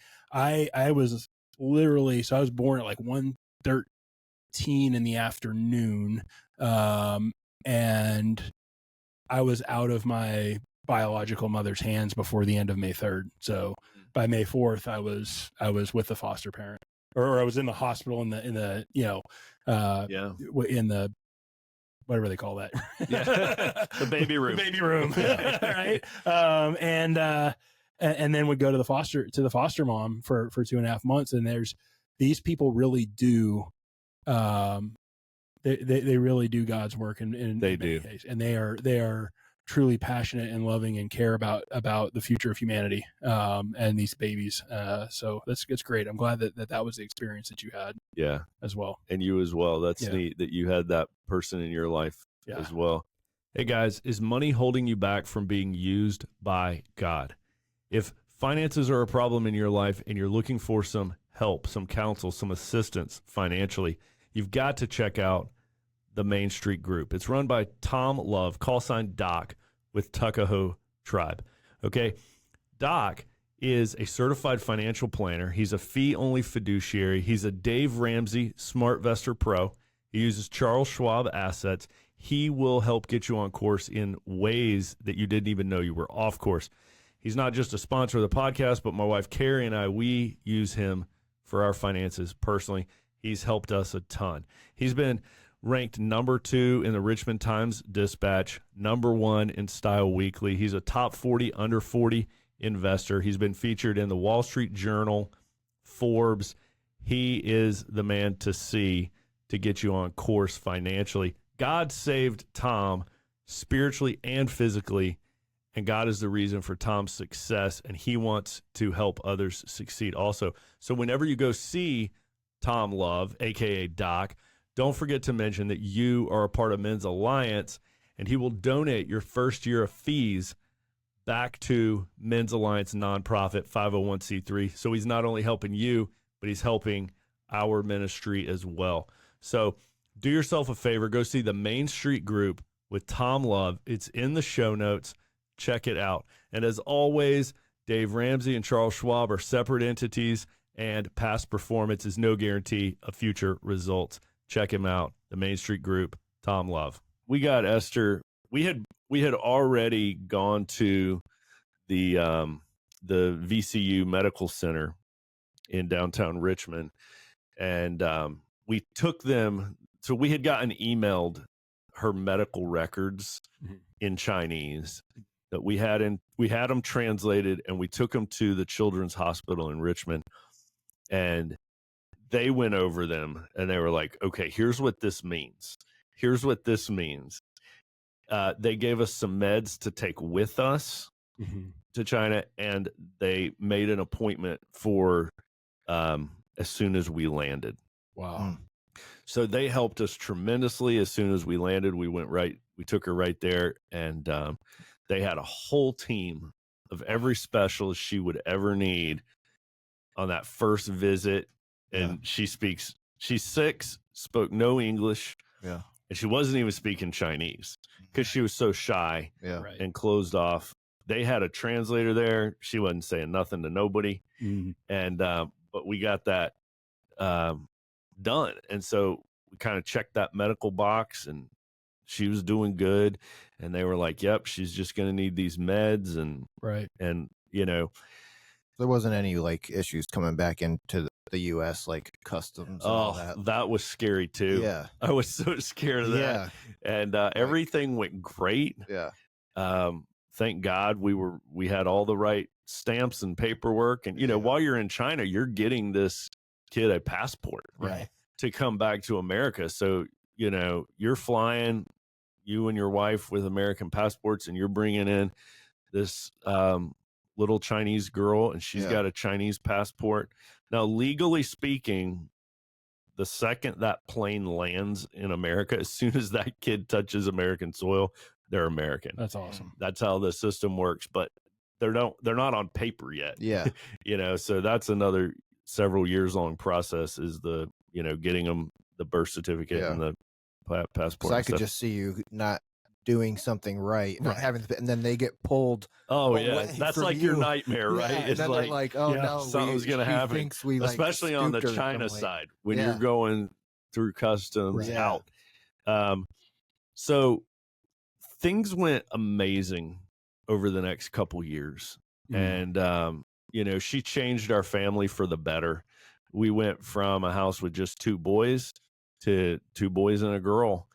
was literally, so I was born at like 1:13 in the afternoon, and I was out of my biological mother's hands before the end of May 3rd. So by May 4th, I was with the foster parent, or I was in the hospital in the in the whatever they call that,
the baby room,
right? And then would go to the foster mom for 2.5 months. And there's these people really do, they really do God's work in
they
many
do,
cases. And they are truly passionate and loving and care about the future of humanity, and these babies. So it's great. I'm glad that was the experience that you had.
Yeah,
as well.
And you as well. That's neat that you had that person in your life as well. Hey guys, is money holding you back from being used by God? If finances are a problem in your life and you're looking for some help, some counsel, some assistance financially, you've got to check out the Main Street Group. It's run by Tom Love, call sign Doc, with Tuckahoe Tribe. Okay, Doc is a certified financial planner. He's a fee-only fiduciary. He's a Dave Ramsey SmartVestor Pro. He uses Charles Schwab assets. He will help get you on course in ways that you didn't even know you were off course. He's not just a sponsor of the podcast, but my wife Carrie and I, we use him for our finances personally. He's helped us a ton. He's been ranked number 2 in the Richmond Times-Dispatch, number 1 in Style Weekly. He's a top 40 under 40 investor. He's been featured in the Wall Street Journal, Forbes. He is the man to see to get you on course financially. God saved Tom spiritually and physically, and God is the reason for Tom's success, and he wants to help others succeed also. So whenever you go see Tom Love, a.k.a. Doc, don't forget to mention that you are a part of Men's Alliance, and he will donate your first year of fees back to Men's Alliance nonprofit 501c3. So he's not only helping you, but he's helping our ministry as well. So do yourself a favor, go see the Main Street Group with Tom Love. It's in the show notes. Check it out. And as always, Dave Ramsey and Charles Schwab are separate entities, and past performance is no guarantee of future results. Check him out, the Main Street Group, Tom Love. We got Esther. We had already gone to the VCU Medical Center in downtown Richmond, and we took them. So we had gotten emailed her medical records in Chinese that we had them translated, and we took them to the Children's Hospital in Richmond, and they went over them, and they were like, okay, here's what this means. Here's what this means. They gave us some meds to take with us to China, and they made an appointment for as soon as we landed.
Wow.
So they helped us tremendously. As soon as we landed, we took her right there, and they had a whole team of every specialist she would ever need on that first visit. And she's 6, spoke no English.
Yeah.
And she wasn't even speaking Chinese because she was so shy and closed off. They had a translator there. She wasn't saying nothing to nobody. And, but we got that done. And so we kind of checked that medical box, and she was doing good. And they were like, yep, she's just going to need these meds. And, and,
there wasn't any like issues coming back into the U.S. like customs. And all
that was scary too.
Yeah,
I was so scared of that. And everything went great.
Yeah.
Thank God we had all the right stamps and paperwork. And while you're in China, you're getting this kid a passport,
right,
to come back to America. So you're flying you and your wife with American passports, and you're bringing in this little Chinese girl, and she's got a Chinese passport. Now, legally speaking, the second that plane lands in America, as soon as that kid touches American soil, they're American.
That's awesome.
That's how the system works, but they're not on paper yet.
Yeah.
So that's another several years long process, is the, getting them the birth certificate and the passport.
So I could just see you not doing something right, not having, and then they get pulled.
Oh yeah, that's like your nightmare, right?
Yeah,
it's
like, oh no,
something's gonna happen.
Thinks we, like,
especially on the China side when you're going through customs out. So things went amazing over the next couple years, and she changed our family for the better. We went from a house with just 2 boys to 2 boys and a girl,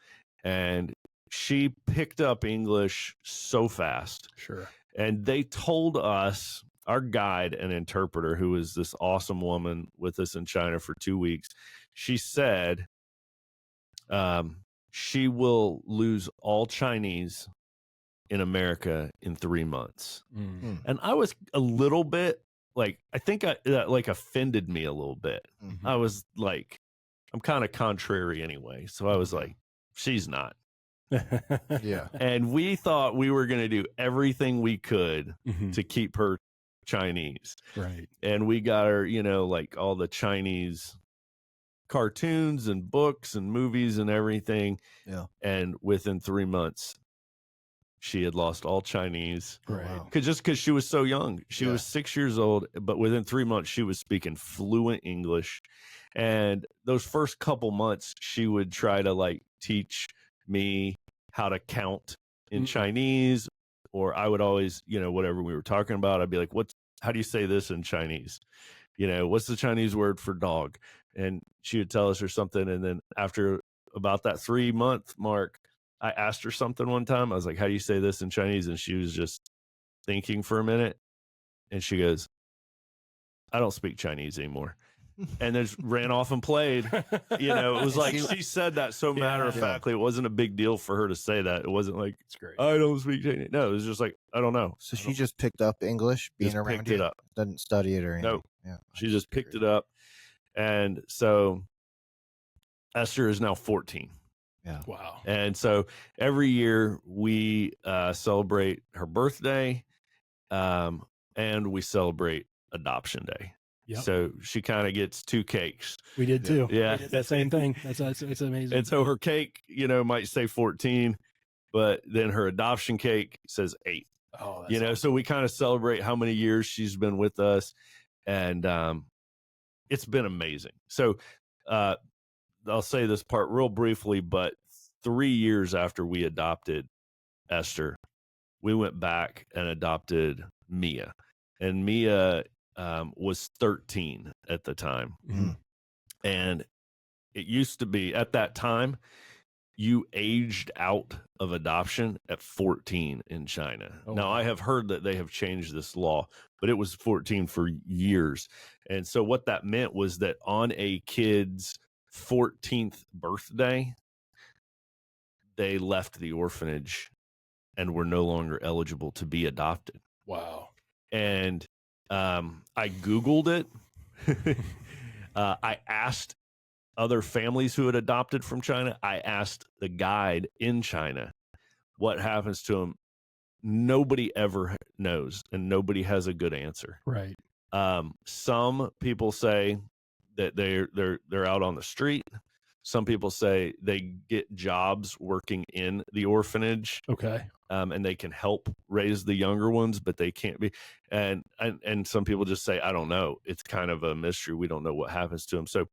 and she picked up English so fast.
Sure.
And they told us, our guide and interpreter, who was this awesome woman with us in China for 2 weeks, she said she will lose all Chinese in America in 3 months. And I was a little bit like, I think that like offended me a little bit. I was like, I'm kind of contrary anyway. So I was like, she's not. And we thought we were going to do everything we could to keep her Chinese.
Right.
And we got her, like all the Chinese cartoons and books and movies and everything.
Yeah.
And within 3 months, she had lost all Chinese.
Right.
Wow.
Just because she was so young. She was 6 years old, but within 3 months, she was speaking fluent English. And those first couple months, she would try to like teach me how to count in Chinese, or I would always, whatever we were talking about, I'd be like, how do you say this in Chinese? What's the Chinese word for dog? And she would tell us or something. And then after about that 3-month mark, I asked her something one time. I was like, how do you say this in Chinese? And she was just thinking for a minute. And she goes, I don't speak Chinese anymore. And then ran off and played. It was like she said that so matter of factly. It wasn't a big deal for her to say that. It wasn't like,
it's great.
I don't speak Chinese. No, it was just like, I don't know.
So she just picked up English being around
picked it up.
Doesn't study it or anything.
No.
Yeah.
She just picked it up. And so Esther is now 14.
Yeah.
Wow.
And so every year we celebrate her birthday, and we celebrate Adoption Day.
Yep.
So she kind of gets 2 cakes.
We did too.
Yeah.
We did that same thing. It's amazing.
And so her cake, might say 14, but then her adoption cake says 8.
Oh, that's awesome.
So we kind of celebrate how many years she's been with us. And it's been amazing. So I'll say this part real briefly, but 3 years after we adopted Esther, we went back and adopted Mia. And Mia was 13 at the time. And it used to be, at that time, you aged out of adoption at 14 in China. Now, I have heard that they have changed this law, but it was 14 for years. And so what that meant was that on a kid's 14th birthday, they left the orphanage and were no longer eligible to be adopted.
Wow.
And I Googled it. I asked other families who had adopted from China. I asked the guide in China what happens to them. Nobody ever knows, and nobody has a good answer.
Right.
Some people say that they're out on the street. Some people say they get jobs working in the orphanage.
Okay.
And they can help raise the younger ones, but they can't be. And some people just say, I don't know. It's kind of a mystery. We don't know what happens to them. So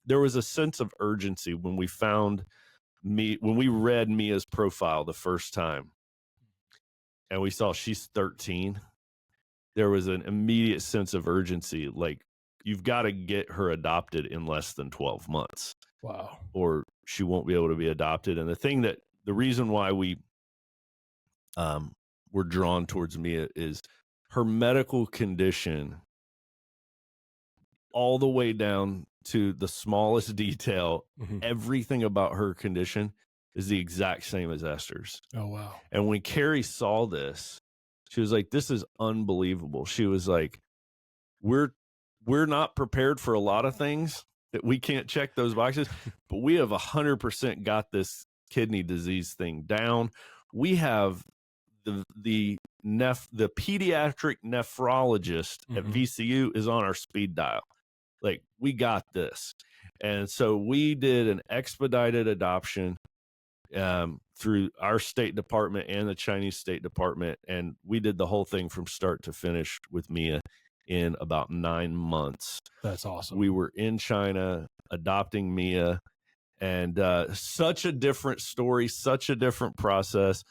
there was a sense of urgency when we when we read Mia's profile the first time and we saw she's 13. There was an immediate sense of urgency. Like, you've got to get her adopted in less than 12 months.
Wow.
Or she won't be able to be adopted. And the reason why we were drawn towards Mia is her medical condition, all the way down to the smallest detail. Everything about her condition is the exact same as Esther's.
Oh, wow.
And when Carrie saw this, she was like, this is unbelievable. She was like, we're not prepared for a lot of things that we can't check those boxes, but we have 100% got this kidney disease thing down. We have the pediatric nephrologist at VCU is on our speed dial. Like, we got this. And so we did an expedited adoption through our State Department and the Chinese State Department. And we did the whole thing from start to finish with Mia in about 9 months.
That's awesome.
We were in China adopting Mia, and such a different story, such a different process.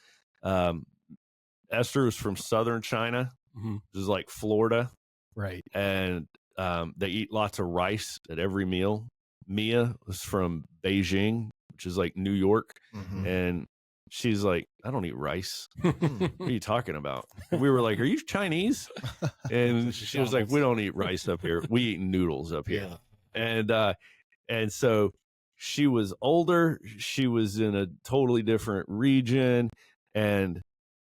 Esther was from southern China, which is like Florida.
Right.
And they eat lots of rice at every meal. Mia was from Beijing, which is like New York. And she's like, I don't eat rice. What are you talking about? And we were like, are you Chinese? And she was like, we don't eat rice up here. We eat noodles up here. Yeah. And so she was older. She was in a totally different region. And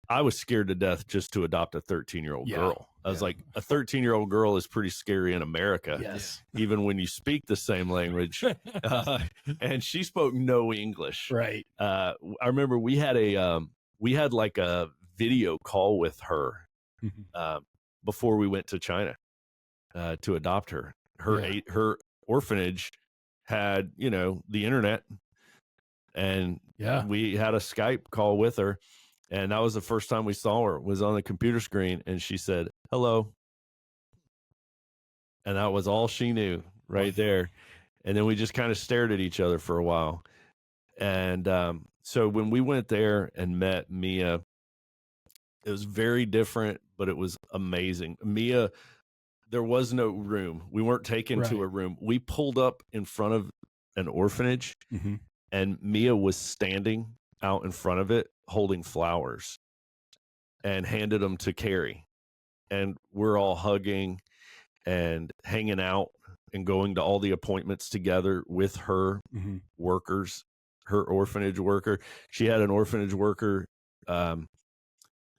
I was scared to death just to adopt a 13-year-old girl. I was like, a 13-year-old girl is pretty scary in America.
Yes.
Even when you speak the same language. And she spoke no English.
Right.
I remember we had like a video call with her before we went to China to adopt her. Her orphanage had, the internet, and we had a Skype call with her. And that was the first time we saw her, was on the computer screen, and she said, hello. And that was all she knew right there. And then we just kind of stared at each other for a while. And so when we went there and met Mia, it was very different, but it was amazing. Mia, there was no room. We weren't taken to a room. We pulled up in front of an orphanage, and Mia was standing out in front of it holding flowers, and handed them to Carrie. And we're all hugging and hanging out and going to all the appointments together with her workers, her orphanage worker. She had an orphanage worker that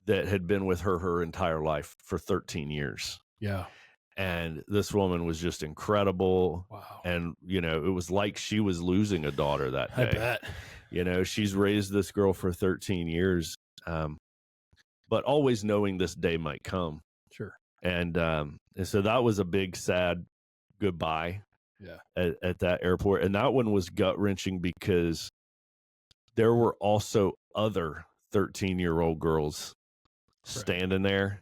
had been with her entire life for 13 years.
Yeah.
And this woman was just incredible.
Wow.
And, it was like she was losing a daughter that day.
I bet.
She's raised this girl for 13 years, but always knowing this day might come.
Sure.
And so that was a big, sad goodbye at that airport. And that one was gut-wrenching because there were also other 13-year-old girls standing there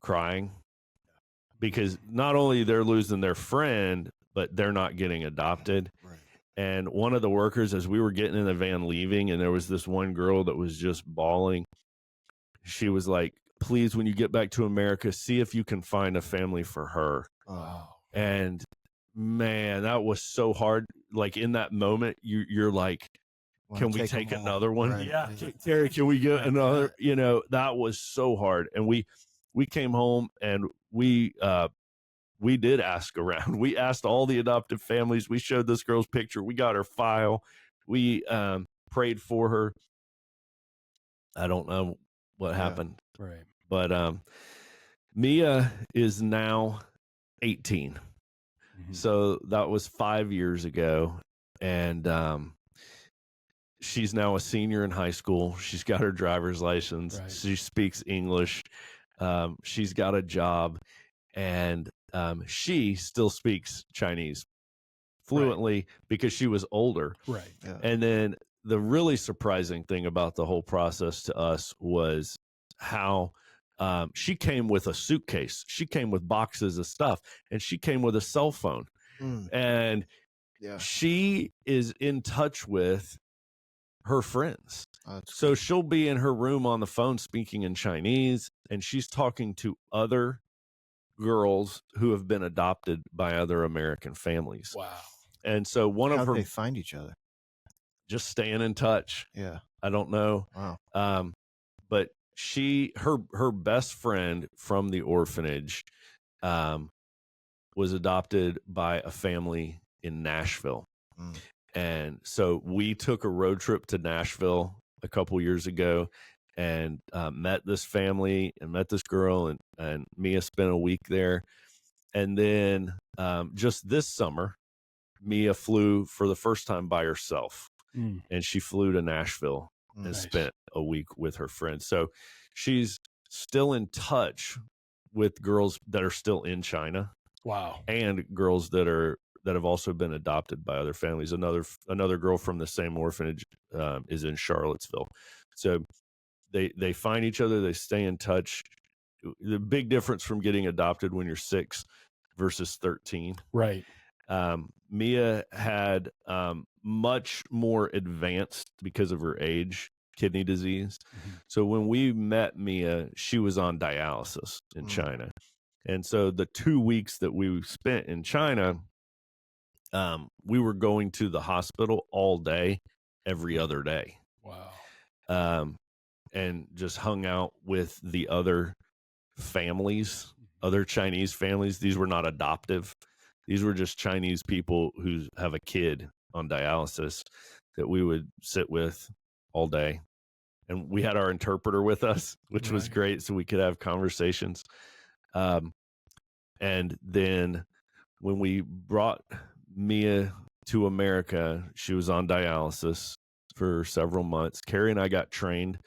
crying, because not only they're losing their friend, but they're not getting adopted. Right. And one of the workers, as we were getting in the van leaving, and there was this one girl that was just bawling, she was like, please, when you get back to America, see if you can find a family for her.
Oh.
And man, that was so hard. Like, in that moment, you're like, can we take another one? Right. Yeah. Terry, can we get another? That was so hard. And we came home, and we did ask around. We asked all the adoptive families. We showed this girl's picture. We got her file. We prayed for her. I don't know what happened.
Right.
But Mia is now 18. So that was 5 years ago. And she's now a senior in high school. She's got her driver's license. Right. She speaks English. She's got a job. And she still speaks Chinese fluently because she was older.
Right.
Yeah.
And then the really surprising thing about the whole process to us was how she came with a suitcase. She came with boxes of stuff, and she came with a cell phone. And she is in touch with her friends. So she'll be in her room on the phone speaking in Chinese, and she's talking to other girls who have been adopted by other American families.
Wow.
And so
How'd they find each other?
Just staying in touch.
Yeah.
I don't know.
Wow.
But her best friend from the orphanage was adopted by a family in Nashville. And so we took a road trip to Nashville a couple years ago and met this family and met this girl, and Mia spent a week there. And then just this summer, Mia flew for the first time by herself, and she flew to Nashville and spent a week with her friends. So she's still in touch with girls that are still in China.
Wow.
And girls that have also been adopted by other families. Another girl from the same orphanage is in Charlottesville. So they find each other, they stay in touch. The big difference from getting adopted when you're 6 versus 13.
Right.
Mia had much more advanced, because of her age, kidney disease. So when we met Mia, she was on dialysis in China. And so the 2 weeks that we spent in China, we were going to the hospital all day, every other day.
Wow.
And just hung out with the other families, other Chinese families. These were not adoptive. These were just Chinese people who have a kid on dialysis that we would sit with all day. And we had our interpreter with us, which was great, so we could have conversations. And then when we brought Mia to America, she was on dialysis for several months. Carrie and I got trained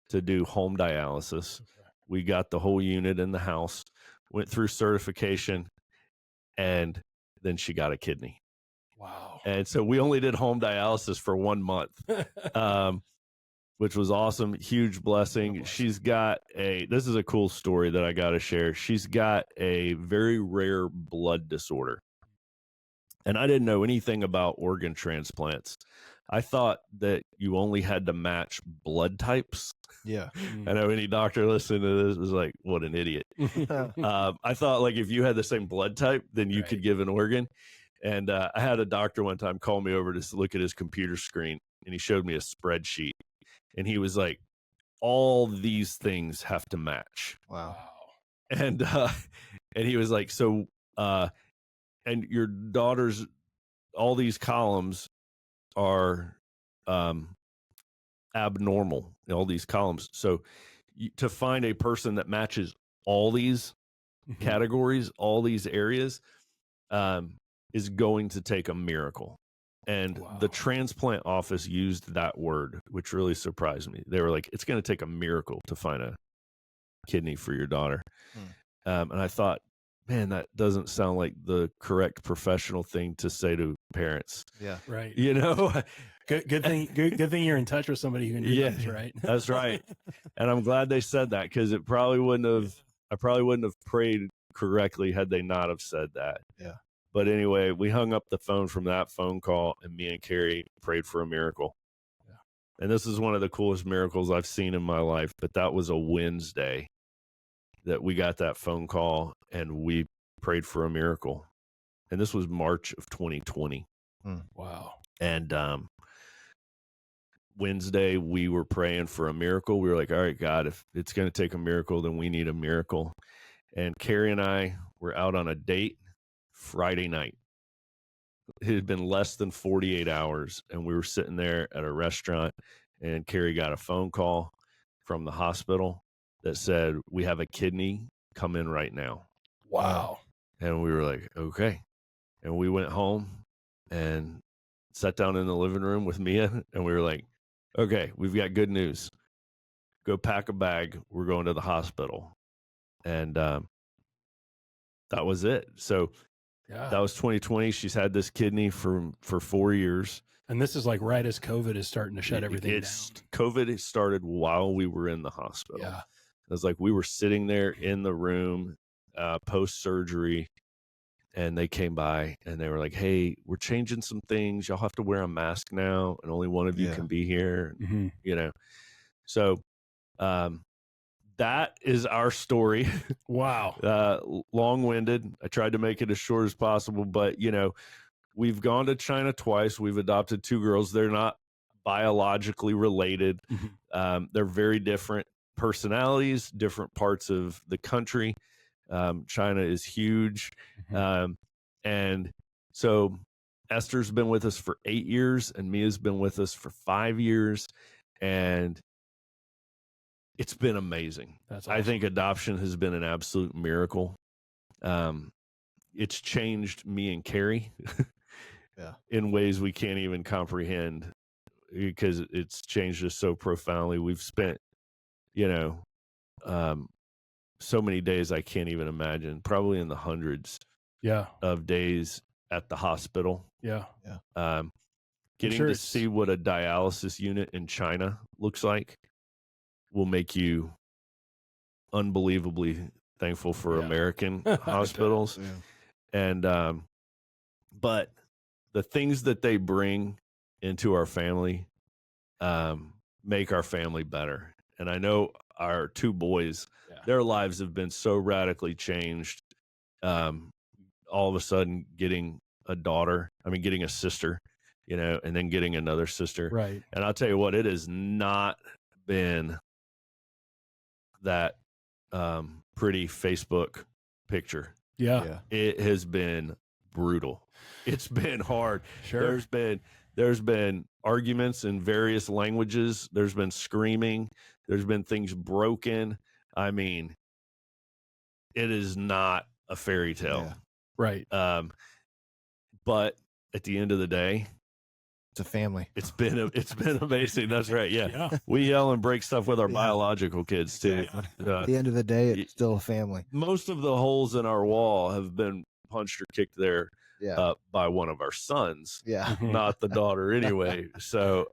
to do home dialysis. We got the whole unit in the house, went through certification, and then she got a kidney.
Wow.
And so we only did home dialysis for 1 month, which was awesome. Huge blessing. She's got this is a cool story that I got to share. She's got a very rare blood disorder. And I didn't know anything about organ transplants. I thought that you only had to match blood types.
Yeah.
I know any doctor listening to this is like, what an idiot. I thought, like, if you had the same blood type, then you could give an organ. And I had a doctor one time call me over to look at his computer screen, and he showed me a spreadsheet. And he was like, all these things have to match.
Wow.
And he was like, so and your daughter's, all these columns are abnormal, all these columns. So to find a person that matches all these categories, all these areas, is going to take a miracle. And the transplant office used that word, which really surprised me. They were like, it's going to take a miracle to find a kidney for your daughter. And I thought, man, that doesn't sound like the correct professional thing to say to parents.
Yeah.
Right.
You know,
good thing you're in touch with somebody who can do this, right?
That's right. And I'm glad they said that, because I probably wouldn't have prayed correctly had they not have said that.
Yeah.
But anyway, we hung up the phone from that phone call, and me and Carrie prayed for a miracle. Yeah. And this is one of the coolest miracles I've seen in my life. But that was a Wednesday that we got that phone call, and we prayed for a miracle. And this was March of 2020.
Wow.
And Wednesday, we were praying for a miracle. We were like, all right, God, if it's going to take a miracle, then we need a miracle. And Carrie and I were out on a date Friday night. It had been less than 48 hours, and we were sitting there at a restaurant, and Carrie got a phone call from the hospital that said, we have a kidney, come in right now.
Wow.
And we were like, okay. And we went home and sat down in the living room with Mia, and we were like, okay, we've got good news. Go pack a bag. We're going to the hospital. And that was it. So that was 2020. She's had this kidney for 4 years.
And this is like right as COVID is starting to shut everything down.
COVID started while we were in the hospital.
Yeah.
It was like we were sitting there in the room post-surgery, and they came by and they were like, hey, we're changing some things. Y'all have to wear a mask now, and only one of you can be here. You know, so that is our story.
Wow.
Long-winded. I tried to make it as short as possible, but, you know, we've gone to China twice. We've adopted 2 girls. They're not biologically related. They're very different personalities, different parts of the country. China is huge. And so Esther's been with us for 8 years, and Mia's been with us for 5 years, and it's been amazing.
That's awesome.
I think adoption has been an absolute miracle. It's changed me and Carrie in ways we can't even comprehend, because it's changed us so profoundly. We've spent, so many days I can't even imagine, probably in the hundreds of days at the hospital. Getting to see what a dialysis unit in China looks like will make you unbelievably thankful for American hospitals. And but the things that they bring into our family make our family better. And I know our 2 boys, their lives have been so radically changed. All of a sudden getting getting a sister, and then getting another sister.
Right.
And I'll tell you what, it has not been that pretty Facebook picture. It has been brutal. It's been hard.
Sure.
There's been arguments in various languages. There's been screaming. There's been things broken. I mean, it is not a fairy tale.
Right.
But at the end of the day,
it's a family.
It's been amazing. That's right. Yeah. We yell and break stuff with our biological kids too.
At the end of the day, it's still a family.
Most of the holes in our wall have been punched or kicked there by one of our sons. Not the daughter anyway. So,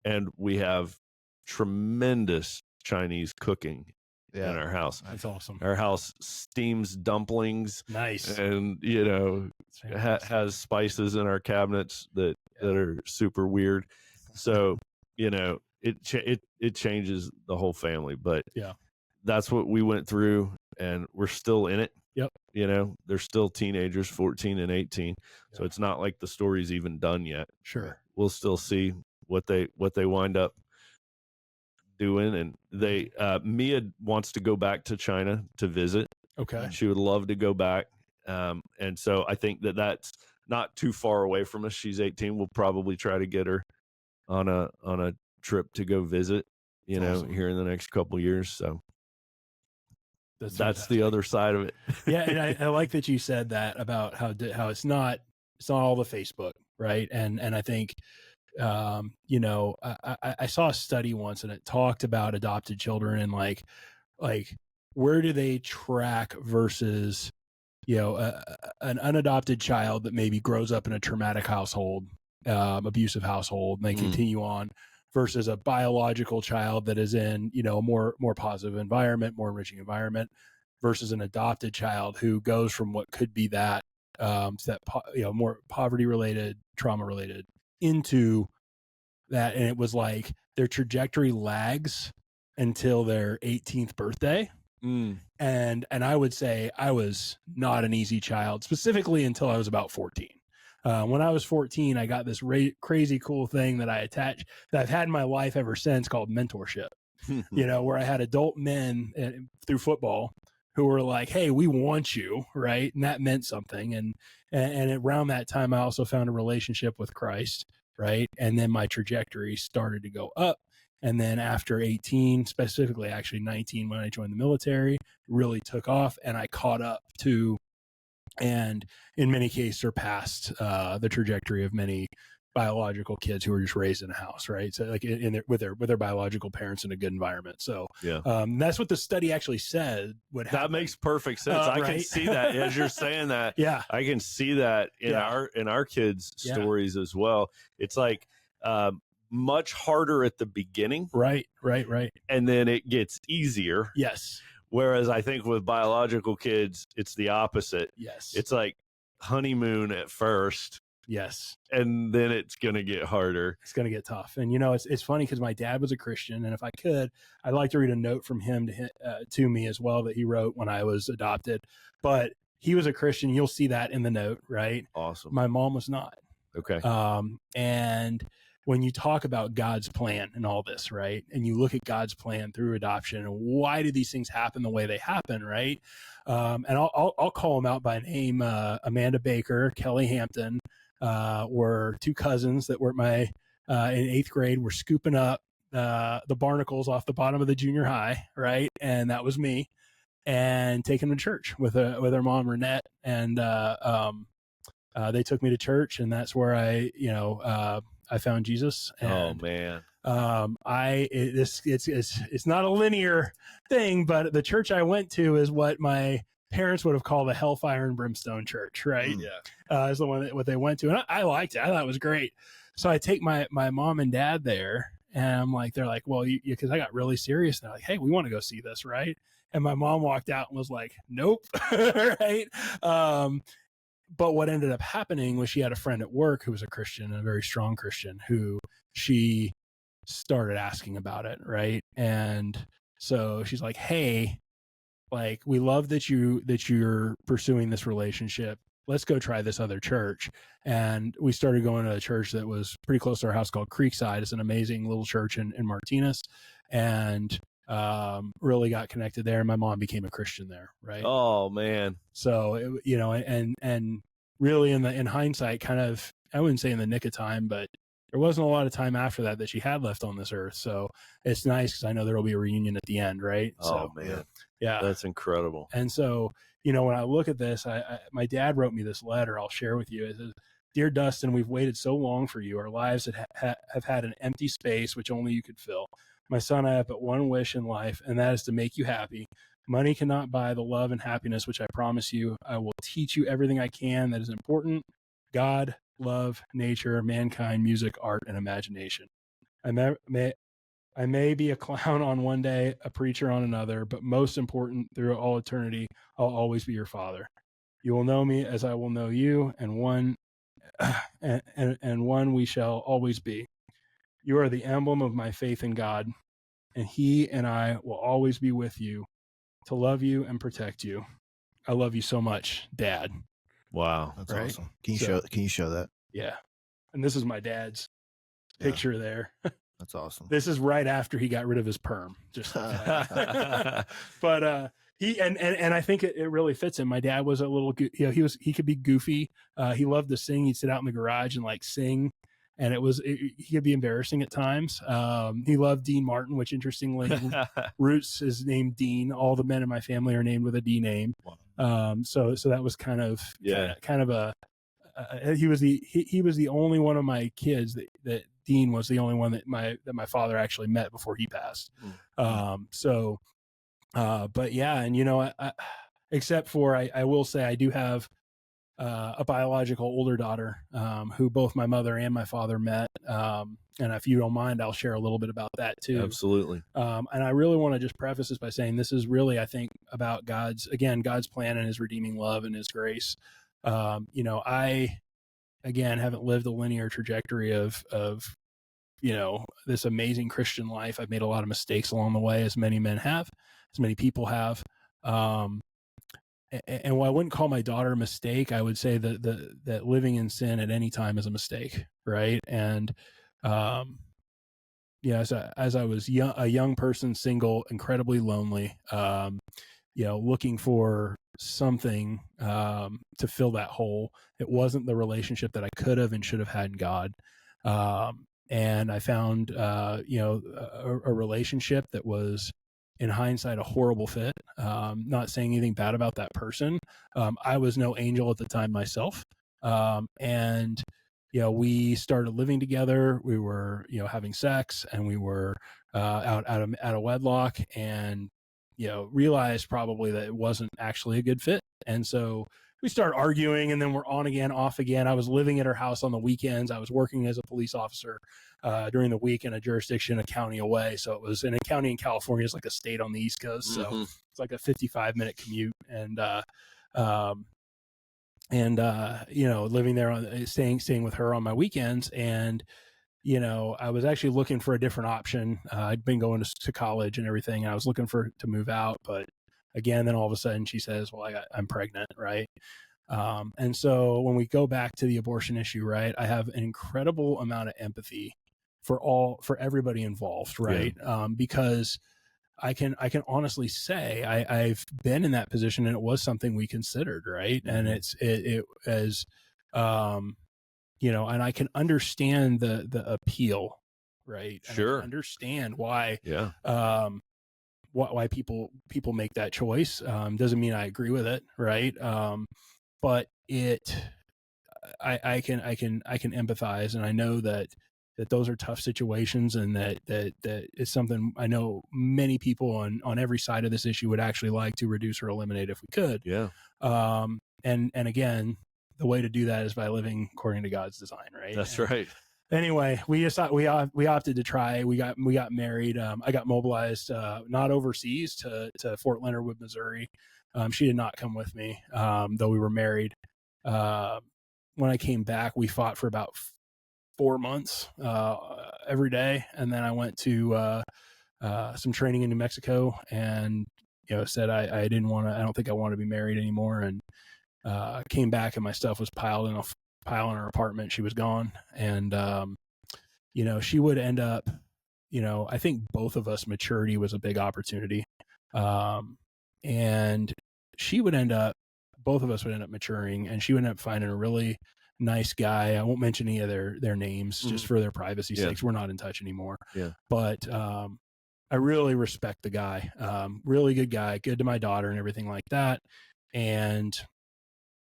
and we have tremendous Chinese cooking in our house.
That's awesome.
Our house steams dumplings.
Nice.
And, has spices in our cabinets that are super weird. So, it changes the whole family. But that's what we went through, and we're still in it. They're still teenagers, 14 and 18. So it's not like the story's even done yet.
Sure.
We'll still see what they wind up doing. And they Mia wants to go back to China to visit.
Okay.
She would love to go back. And so I think that's not too far away from us. She's 18. We'll probably try to get her on a trip to go visit,
awesome.
Here in the next couple of years. So that's the other side of it.
And I like that you said that about how it's not all the Facebook, right? And I think I saw a study once, and it talked about adopted children and like where do they track versus an unadopted child that maybe grows up in a traumatic household, abusive household, and they continue on, versus a biological child that is in, a more positive environment, more enriching environment, versus an adopted child who goes from what could be that, more poverty related, trauma related into that. And it was like their trajectory lags until their 18th birthday. And I would say I was not an easy child, specifically until I was about 14. When I was 14, I got this crazy cool thing that I've had in my life ever since, called mentorship, where I had adult men through football who were like, hey, we want you. Right. And that meant something. And around that time, I also found a relationship with Christ. Right. And then my trajectory started to go up. And then after 18, specifically actually 19, when I joined the military, really took off, and I caught up to, and in many cases surpassed the trajectory of many biological kids who were just raised in a house, right? So like with their biological parents in a good environment. So that's what the study actually said would happen.
That makes perfect sense. I can see that as you're saying that. I can see that in our kids' stories as well. It's like much harder at the beginning.
Right.
And then it gets easier.
Yes.
Whereas I think with biological kids, it's the opposite.
Yes.
It's like honeymoon at first.
Yes.
And then it's going to get harder.
It's going to get tough. And, it's funny because my dad was a Christian. And if I could, I'd like to read a note from him to me as well that he wrote when I was adopted. But he was a Christian. You'll see that in the note, right?
Awesome.
My mom was not.
Okay.
And when you talk about God's plan and all this, right, and you look at God's plan through adoption and why do these things happen the way they happen, right? And I'll call them out by name: Amanda Baker, Kelly Hampton, were two cousins that were in 8th grade, were scooping up the barnacles off the bottom of the junior high, right? And that was me, and taking them to church with our mom Renette, and they took me to church, and that's where I found Jesus. And,
oh man.
It's not a linear thing, but the church I went to is what my parents would have called a hellfire and brimstone church, right?
Yeah.
Is the one what they went to, and I liked it. I thought it was great. So I take my mom and dad there, and I'm like, they're like, well, because I got really serious. And they're like, hey, we want to go see this, right? And my mom walked out and was like, nope, right? But what ended up happening was she had a friend at work who was a Christian, a very strong Christian, who she started asking about it, right? And so she's like, hey, like, we love that you're pursuing this relationship. Let's go try this other church. And we started going to a church that was pretty close to our house called Creekside. It's an amazing little church in Martinez, and really got connected there. My mom became a Christian there, right?
Oh man.
So and really in hindsight, kind of, I wouldn't say in the nick of time, but there wasn't a lot of time after that she had left on this earth. So it's nice because I know there will be a reunion at the end, right?
Oh
so,
man.
Yeah.
That's incredible.
And so, when I look at this, my dad wrote me this letter I'll share with you. It says, "Dear Dustin, we've waited so long for you. Our lives have had an empty space which only you could fill. My son, I have but one wish in life, and that is to make you happy. Money cannot buy the love and happiness which I promise you. I will teach you everything I can that is important: God, love, nature, mankind, music, art, and imagination. I may be a clown on one day, a preacher on another, but most important, through all eternity, I'll always be your father. You will know me as I will know you, and one we shall always be. You are the emblem of my faith in God, and He and I will always be with you to love you and protect you. I love you so much, Dad."
Wow.
That's
Right?
awesome. Can you show that?
Yeah. And this is my dad's picture there.
That's awesome.
This is right after he got rid of his perm. Just but he and I think it really fits him. My dad was a little, he could be goofy. He loved to sing. He'd sit out in the garage and like sing, and he could be embarrassing at times. He loved Dean Martin, which interestingly, Roots is named Dean. All the men in my family are named with a D name. So that was kind of a he was the only one of my kids that Dean was the only one that my father actually met before he passed. But yeah, and except for I will say I do have a biological older daughter who both my mother and my father met. And if you don't mind, I'll share a little bit about that too.
Absolutely.
And I really want to just preface this by saying this is really, I think, about God's plan and His redeeming love and His grace. I, again, haven't lived a linear trajectory of this amazing Christian life. I've made a lot of mistakes along the way, as many men have, as many people have. And while I wouldn't call my daughter a mistake, I would say that living in sin at any time is a mistake, right? And as I was a young person, single, incredibly lonely, looking for something to fill that hole. It wasn't the relationship that I could have and should have had in God. And I found, a relationship that was, in hindsight, a horrible fit. Not saying anything bad about that person. I was no angel at the time myself. And we started living together. We were, having sex, and we were out of wedlock, and realized probably that it wasn't actually a good fit. And so we started arguing, and then we're on again, off again. I was living at her house on the weekends. I was working as a police officer during the week in a jurisdiction, a county away. So it was in a county in California. It's like a state on the East Coast. So it's like a 55-minute commute. And living there, staying with her on my weekends. And, I was actually looking for a different option. I'd been going to college and everything. And I was looking to move out, but again, then all of a sudden she says, well, I'm pregnant. Right. And so when we go back to the abortion issue, right, I have an incredible amount of empathy for everybody involved. Right. Yeah. Because I can honestly say I've been in that position, and it was something we considered. Right. And it as, and I can understand the appeal, right? And I
Sure.
can understand why,
Yeah.
why people make that choice. Doesn't mean I agree with it, right? But I can empathize, and I know that those are tough situations, and that is something I know many people on every side of this issue would actually like to reduce or eliminate if we could.
Yeah.
And again, the way to do that is by living according to God's design, right?
That's right.
Anyway, we opted to try. We got married. I got mobilized, not overseas, to Fort Leonard Wood, Missouri. She did not come with me, though we were married. When I came back, we fought for about 4 months every day, and then I went to some training in New Mexico, and said I didn't want to. I don't think I want to be married anymore, and came back, and my stuff was piled in her apartment. She was gone, and she would end up. I think both of us, maturity was a big opportunity, and she would end up. Both of us would end up maturing, and she would end up finding a really nice guy. I won't mention any of their names just for their privacy sakes. We're not in touch anymore.
Yeah.
But I really respect the guy. Really good guy, good to my daughter and everything like that. And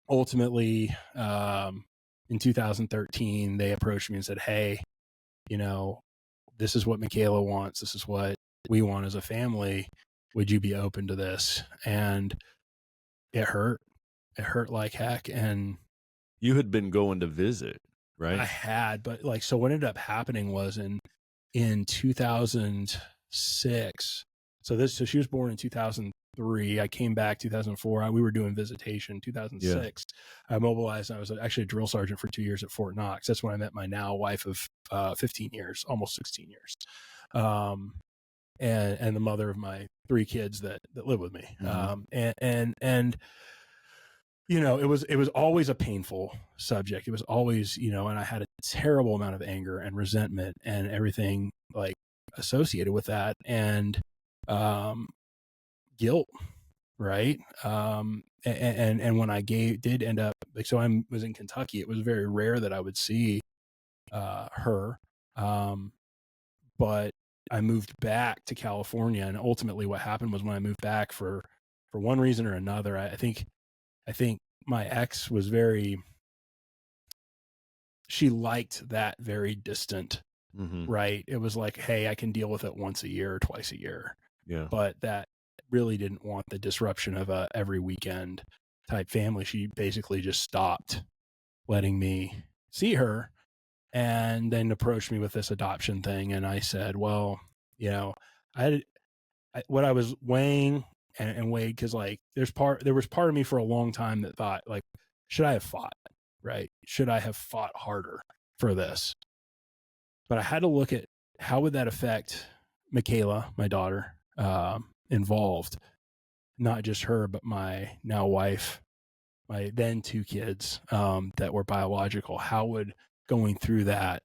ultimately, in 2013, they approached me and said, "Hey, this is what Michaela wants. This is what we want as a family. Would you be open to this?" And it hurt. It hurt like heck. And
you had been going to visit, right?
I had, but so what ended up happening was in 2006. So she was born in 2003. I came back 2004. We were doing visitation 2006. Yeah. I mobilized. I was actually a drill sergeant for 2 years at Fort Knox. That's when I met my now wife of 15 years, almost 16 years. And the mother of my 3 kids that live with me. And it was always a painful subject. It was always, and I had a terrible amount of anger and resentment and everything associated with that, and guilt, right? And when I did end up, so I was in Kentucky. It was very rare that I would see her, but I moved back to California, and ultimately what happened was when I moved back for one reason or another, I think my ex was she liked that very distant, right? It was like, hey, I can deal with it once a year or twice a year.
Yeah.
But that really didn't want the disruption of a every weekend type family. She basically just stopped letting me see her, and then approached me with this adoption thing. And I said, well, what I was weighing and weighed, because there was part of me for a long time that thought, should I have fought, right? Should I have fought harder for this? But I had to look at how would that affect Michaela, my daughter, involved, not just her, but my now wife, my then 2 kids that were biological. How would going through that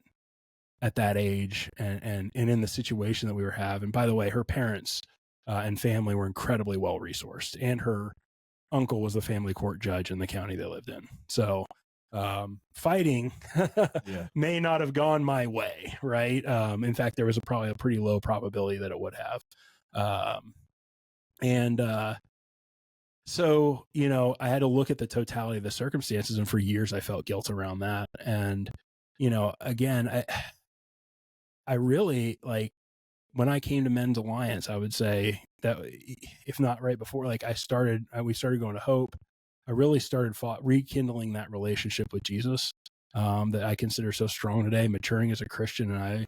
at that age and in the situation that we were having, by the way, her parents and family were incredibly well resourced, and her uncle was the family court judge in the county they lived in. So fighting may not have gone my way, right? In fact, there was probably a pretty low probability that it would have. So, I had to look at the totality of the circumstances, and for years I felt guilt around that. And, again, I really, when I came to Men's Alliance, I would say that if not right before, we started going to Hope. I really started rekindling that relationship with Jesus that I consider so strong today, maturing as a Christian. And I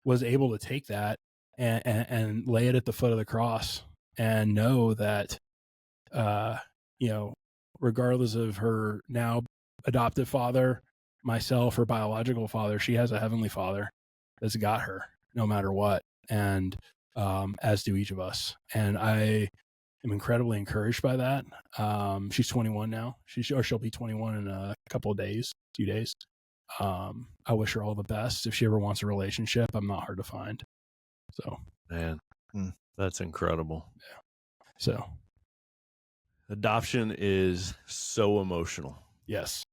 was able to take that and lay it at the foot of the cross and know that, regardless of her now adoptive father, myself, her biological father, she has a heavenly Father that's got her no matter what. And as do each of us. And I am incredibly encouraged by that. She's 21 now. She'll be 21 in a few days. I wish her all the best. If she ever wants a relationship, I'm not hard to find. So,
man, that's incredible.
Yeah. So,
adoption is so emotional.
Yes.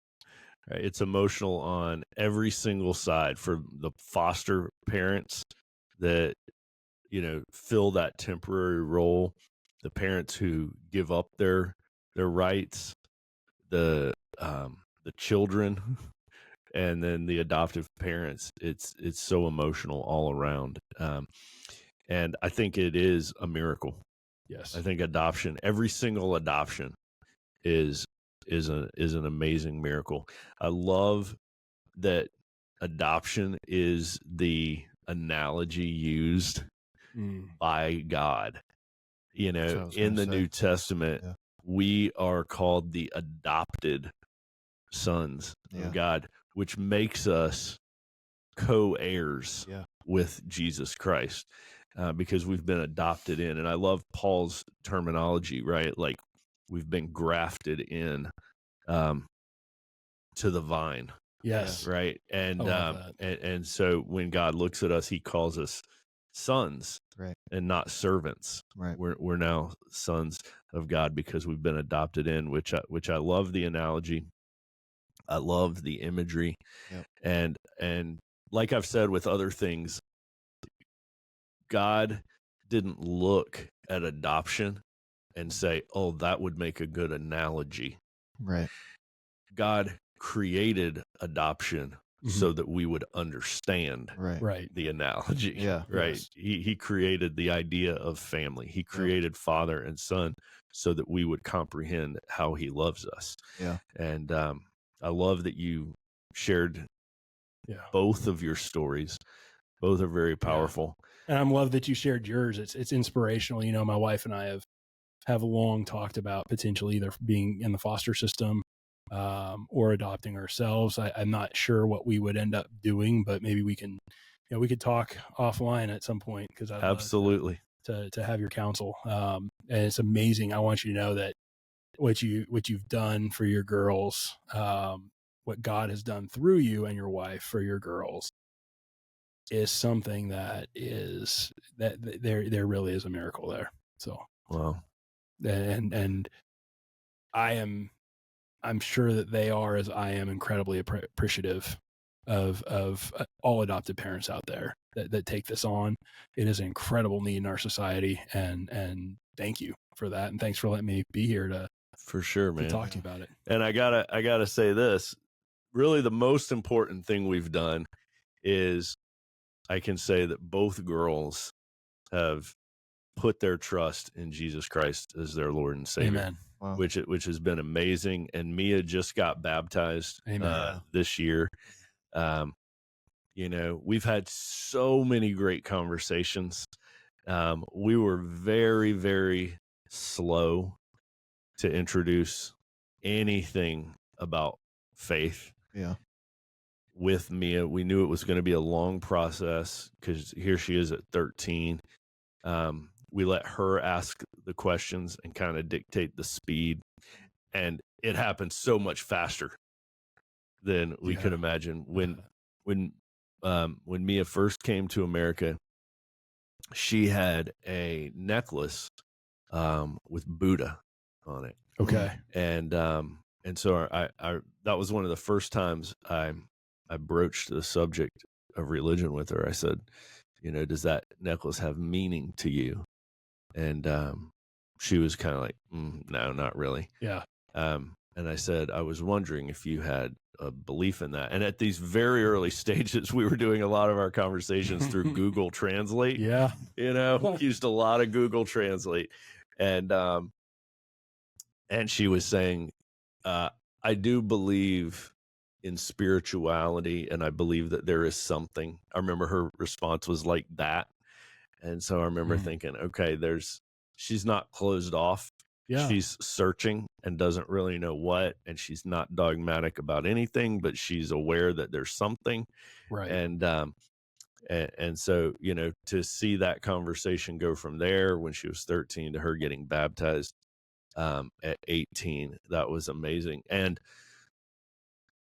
Right? It's emotional on every single side for the foster parents that, fill that temporary role, the parents who give up their rights, the children, and then the adoptive parents. It's so emotional all around. And I think it is a miracle.
Yes.
I think adoption, every single adoption is an amazing miracle. I love that adoption is the analogy used by God.
That's what I was
In
gonna
the
say.
New Testament,
Yeah.
we are called the adopted sons
Yeah.
of God, which makes us co-heirs
Yeah.
with Jesus Christ, because we've been adopted in. And I love Paul's terminology, right? Like we've been grafted in to the vine.
Yes.
Right. And
I love that.
and so when God looks at us, he calls us sons,
Right.
and not servants.
Right.
We're now sons of God because we've been adopted in, which I love the analogy. I love the imagery.
Yep.
And like I've said with other things, God didn't look at adoption and say, "Oh, that would make a good analogy."
Right.
God created adoption so that we would understand
Right.
the analogy.
Yeah.
Right.
Yes.
He created the idea of family. He created father and son so that we would comprehend how he loves us.
Yeah.
And I love that you shared both of your stories. Both are very powerful.
And I'm love that you shared yours. It's inspirational. My wife and I have long talked about potentially either being in the foster system or adopting ourselves. I'm not sure what we would end up doing, but maybe we can, we could talk offline at some point, because I'd
Absolutely
love to have your counsel. And it's amazing. I want you to know that what you've done for your girls, what God has done through you and your wife for your girls, is something that there really is a miracle there. So,
wow.
And I'm sure that they are, as I am, incredibly appreciative of all adopted parents out there that take this on. It is an incredible need in our society, and thank you for that, and thanks for letting me be here to
For sure, man.
to talk to you about it.
And I gotta say this. Really, the most important thing we've done is I can say that both girls have put their trust in Jesus Christ as their Lord and Savior.
Amen.
Wow.
which has been amazing. And Mia just got baptized this year. We've had so many great conversations. We were very, very slow to introduce anything about faith.
Yeah.
With Mia, we knew it was going to be a long process because here she is at 13. We let her ask the questions and kind of dictate the speed, and it happened so much faster than we could imagine. When Mia first came to America, she had a necklace with Buddha on it.
Okay.
And so I that was one of the first times I broached the subject of religion with her. I said, does that necklace have meaning to you? And she was kind of like, no, not really.
Yeah.
And I said, I was wondering if you had a belief in that. And at these very early stages, we were doing a lot of our conversations through Google Translate.
Yeah.
Used a lot of Google Translate. And she was saying, I do believe in spirituality, and I believe that there is something. I remember her response was like that. And so I remember thinking, okay, she's not closed off.
Yeah.
She's searching and doesn't really know what, and she's not dogmatic about anything, but she's aware that there's something.
Right.
And so, to see that conversation go from there when she was 13 to her getting baptized at 18, that was amazing. And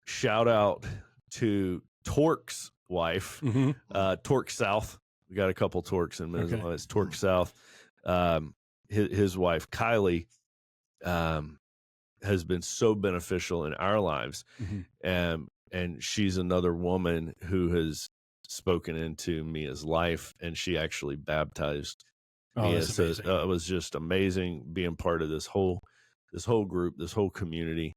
shout out to Torque's wife, Torque South. We got a couple Torques in Minnesota. Okay. It's Torque South. His wife, Kylie, has been so beneficial in our lives. And she's another woman who has spoken into Mia's life, and she actually baptized Mia. So it was just amazing being part of this whole group, this whole community,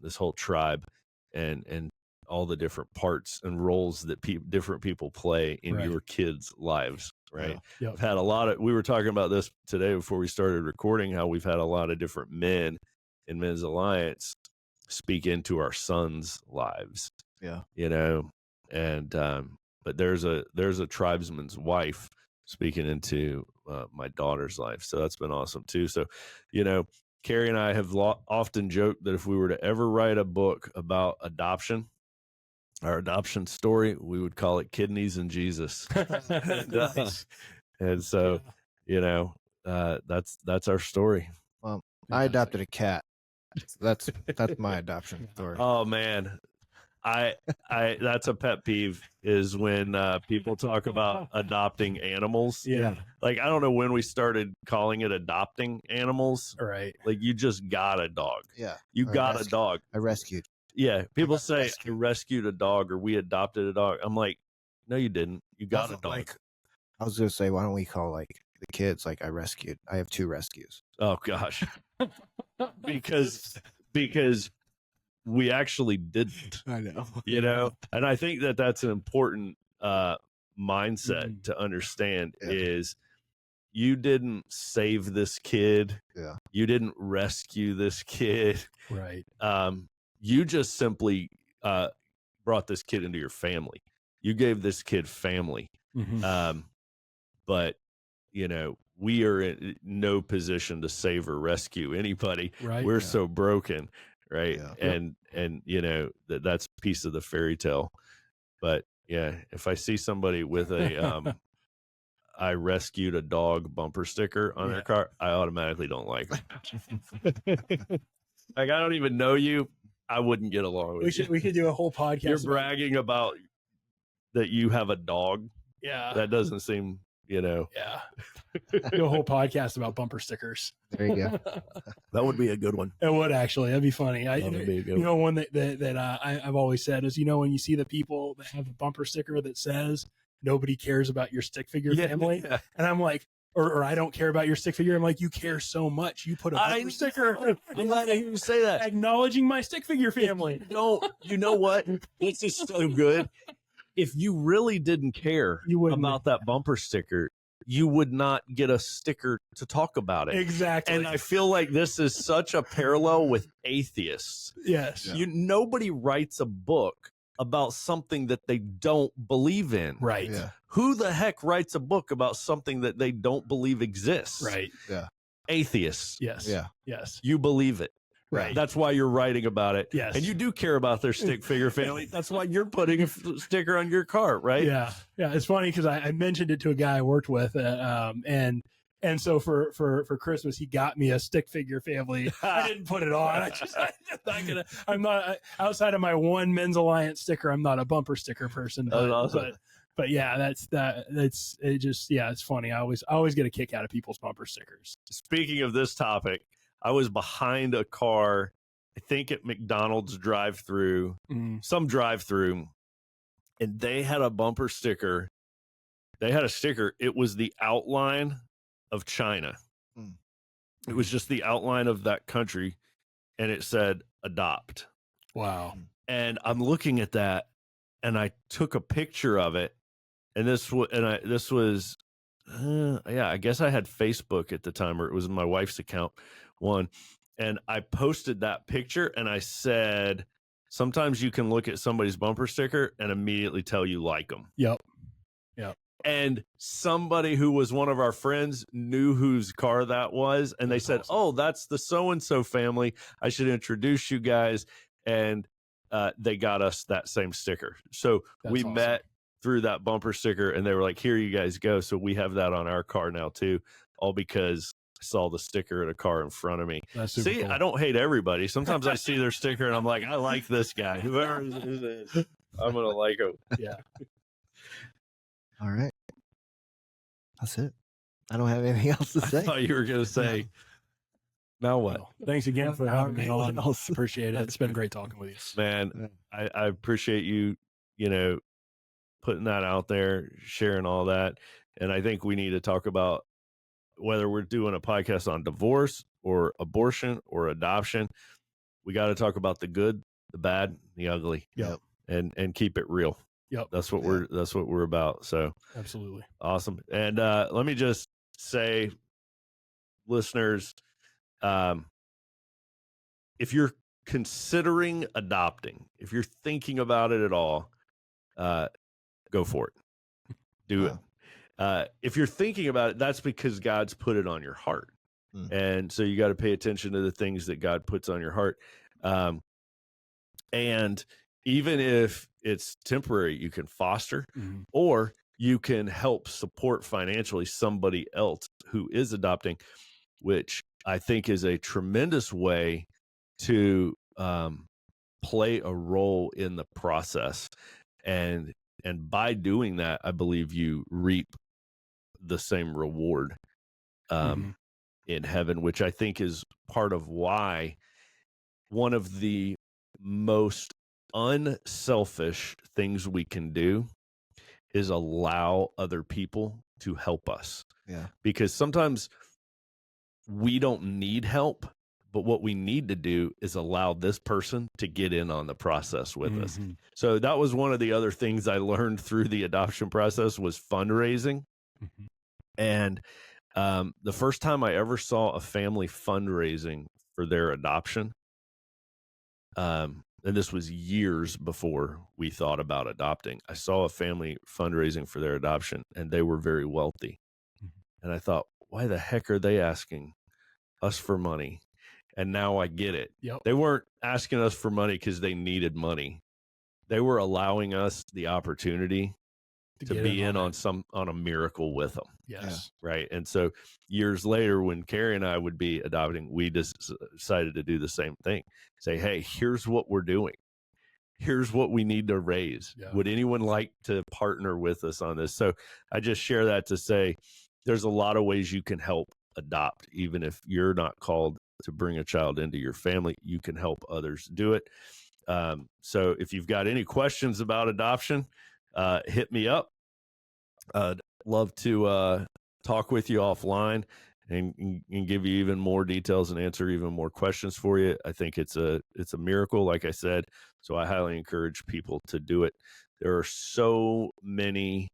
this whole tribe, and all the different parts and roles that different people play in your kids' lives. Right.
Yeah.
I've had a lot of, we were talking about this today before we started recording, how we've had a lot of different men in Men's Alliance speak into our sons' lives.
Yeah.
You know, and, but there's a tribesman's wife speaking into my daughter's life. So that's been awesome too. So, you know, Carrie and I have often joked that if we were to ever write a book about adoption, our adoption story, we would call it Kidneys and Jesus. And so, you know, that's our story.
Well, I adopted a cat. That's my adoption story.
Oh man. I that's a pet peeve, is when people talk about adopting animals.
Yeah.
Like, I don't know when we started calling it adopting animals.
Right.
Like, you just got a dog.
Yeah.
You got a dog.
I rescued.
Yeah. People say I rescued a dog, or we adopted a dog. I'm like, no, you didn't. You got a dog.
Like, I was gonna say, why don't we call like the kids like I rescued? I have 2 rescues.
Oh gosh. because we actually didn't.
I know.
You know, and I think that that's an important mindset to understand, is you didn't save this kid.
Yeah.
You didn't rescue this kid.
Right.
You just simply brought this kid into your family. You gave this kid family. But, you know, we are in no position to save or rescue anybody.
Right.
We're so broken. Right.
Yeah.
And, you know, that's a piece of the fairy tale. But yeah, if I see somebody with a, I rescued a dog bumper sticker on their car, I automatically don't like them. Like, I don't even know you. I wouldn't get along with you.
We could do a whole podcast.
You're bragging about that you have a dog.
Yeah.
That doesn't seem, you know.
Yeah. Do a whole podcast about bumper stickers.
There you go.
That would be a good one.
It would actually. That'd be funny.
That would be a good
you know, one that I've always said is, you know, when you see the people that have a bumper sticker that says nobody cares about your stick figure family, and I'm like, or I don't care about your stick figure. I'm like, you care so much. You put a bumper sticker.
I'm glad to hear you say that.
Acknowledging my stick figure family.
No, you know what? This is so good. If you really didn't care about that bumper sticker, you would not get a sticker to talk about it.
Exactly.
And I feel like this is such a parallel with atheists.
Yes.
Yeah. Nobody writes a book about something that they don't believe in.
Right.
Yeah.
Who the heck writes a book about something that they don't believe exists?
Right.
Yeah.
Atheists.
Yes.
Yeah.
Yes.
You believe it.
Right.
That's why you're writing about it.
Yes.
And you do care about their stick figure family. That's why you're putting a sticker on your car, right?
Yeah. Yeah. It's funny because I mentioned it to a guy I worked with, and so for Christmas he got me a stick figure family. I didn't put it on. I'm not outside of my one Men's Alliance sticker. I'm not a bumper sticker person. But yeah, that's it. Just it's funny. I always get a kick out of people's bumper stickers.
Speaking of this topic, I was behind a car, I think at McDonald's drive-through, some drive-through, and they had a bumper sticker. They had a sticker. It was the outline of China. It was just the outline of that country, and it said adopt.
Wow.
And I'm looking at that, and I took a picture of it, and this was I guess I had Facebook at the time, or it was my wife's account. And I posted that picture, and I said, sometimes you can look at somebody's bumper sticker and immediately tell you like them.
Yep.
And somebody who was one of our friends knew whose car that was, and they said, awesome. Oh, that's the so-and-so family. I should introduce you guys. And they got us that same sticker. So we awesome. Met through that bumper sticker, and they were like, here you guys go. So we have that on our car now too, all because saw the sticker in a car in front of me. See, cool. I don't hate everybody. Sometimes I see their sticker and I'm like, I like this guy. Whoever this is, I'm going to like him.
Yeah.
All right. That's it. I don't have anything else to say.
I thought you were going to say, Now what?
Well, thanks again for having me on. Appreciate it. It's been great talking with you.
Man, I appreciate you, putting that out there, sharing all that. And I think we need to talk about whether we're doing a podcast on divorce or abortion or adoption. We got to talk about the good, the bad, the ugly.
Yep.
And keep it real.
Yep.
That's what we're about. So
absolutely
awesome. And let me just say, listeners, if you're considering adopting, if you're thinking about it at all, go for it. Do it. If you're thinking about it, that's because God's put it on your heart. And so you got to pay attention to the things that God puts on your heart. And even if it's temporary, you can foster or you can help support financially somebody else who is adopting, which I think is a tremendous way to play a role in the process. And by doing that, I believe you reap the same reward in heaven, which I think is part of why one of the most unselfish things we can do is allow other people to help us.
Yeah.
Because sometimes we don't need help, but what we need to do is allow this person to get in on the process with us. So that was one of the other things I learned through the adoption process was fundraising. And the first time I ever saw a family fundraising for their adoption, and this was years before we thought about adopting, I saw a family fundraising for their adoption, and they were very wealthy. And I thought, why the heck are they asking us for money? And now I get it. They weren't asking us for money because they needed money. They were allowing us the opportunity to be in on a miracle with them.
Yes.
Right. And so years later, when Carrie and I would be adopting, we just decided to do the same thing. Say, hey, here's what we're doing. Here's what we need to raise. Would anyone like to partner with us on this? So I just share that to say there's a lot of ways you can help adopt, even if you're not called to bring a child into your family, you can help others do it. So if you've got any questions about adoption, hit me up. I'd love to talk with you offline and give you even more details and answer even more questions for you. I think it's a miracle, like I said. So I highly encourage people to do it. There are so many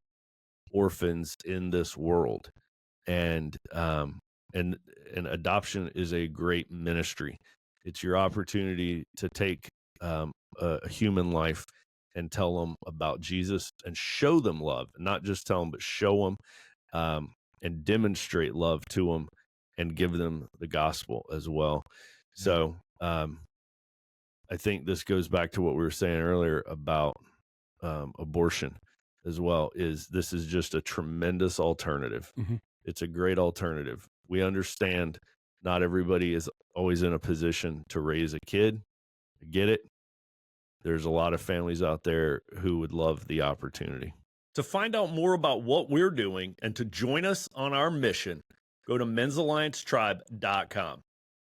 orphans in this world, and adoption is a great ministry. It's your opportunity to take a human life and tell them about Jesus and show them love, not just tell them, but show them and demonstrate love to them and give them the gospel as well. So I think this goes back to what we were saying earlier about abortion as well. This is just a tremendous alternative. It's a great alternative. We understand not everybody is always in a position to raise a kid. I get it. There's a lot of families out there who would love the opportunity. To find out more about what we're doing and to join us on our mission, go to men'salliancetribe.com.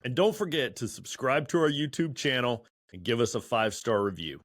And don't forget to subscribe to our YouTube channel and give us a 5-star review.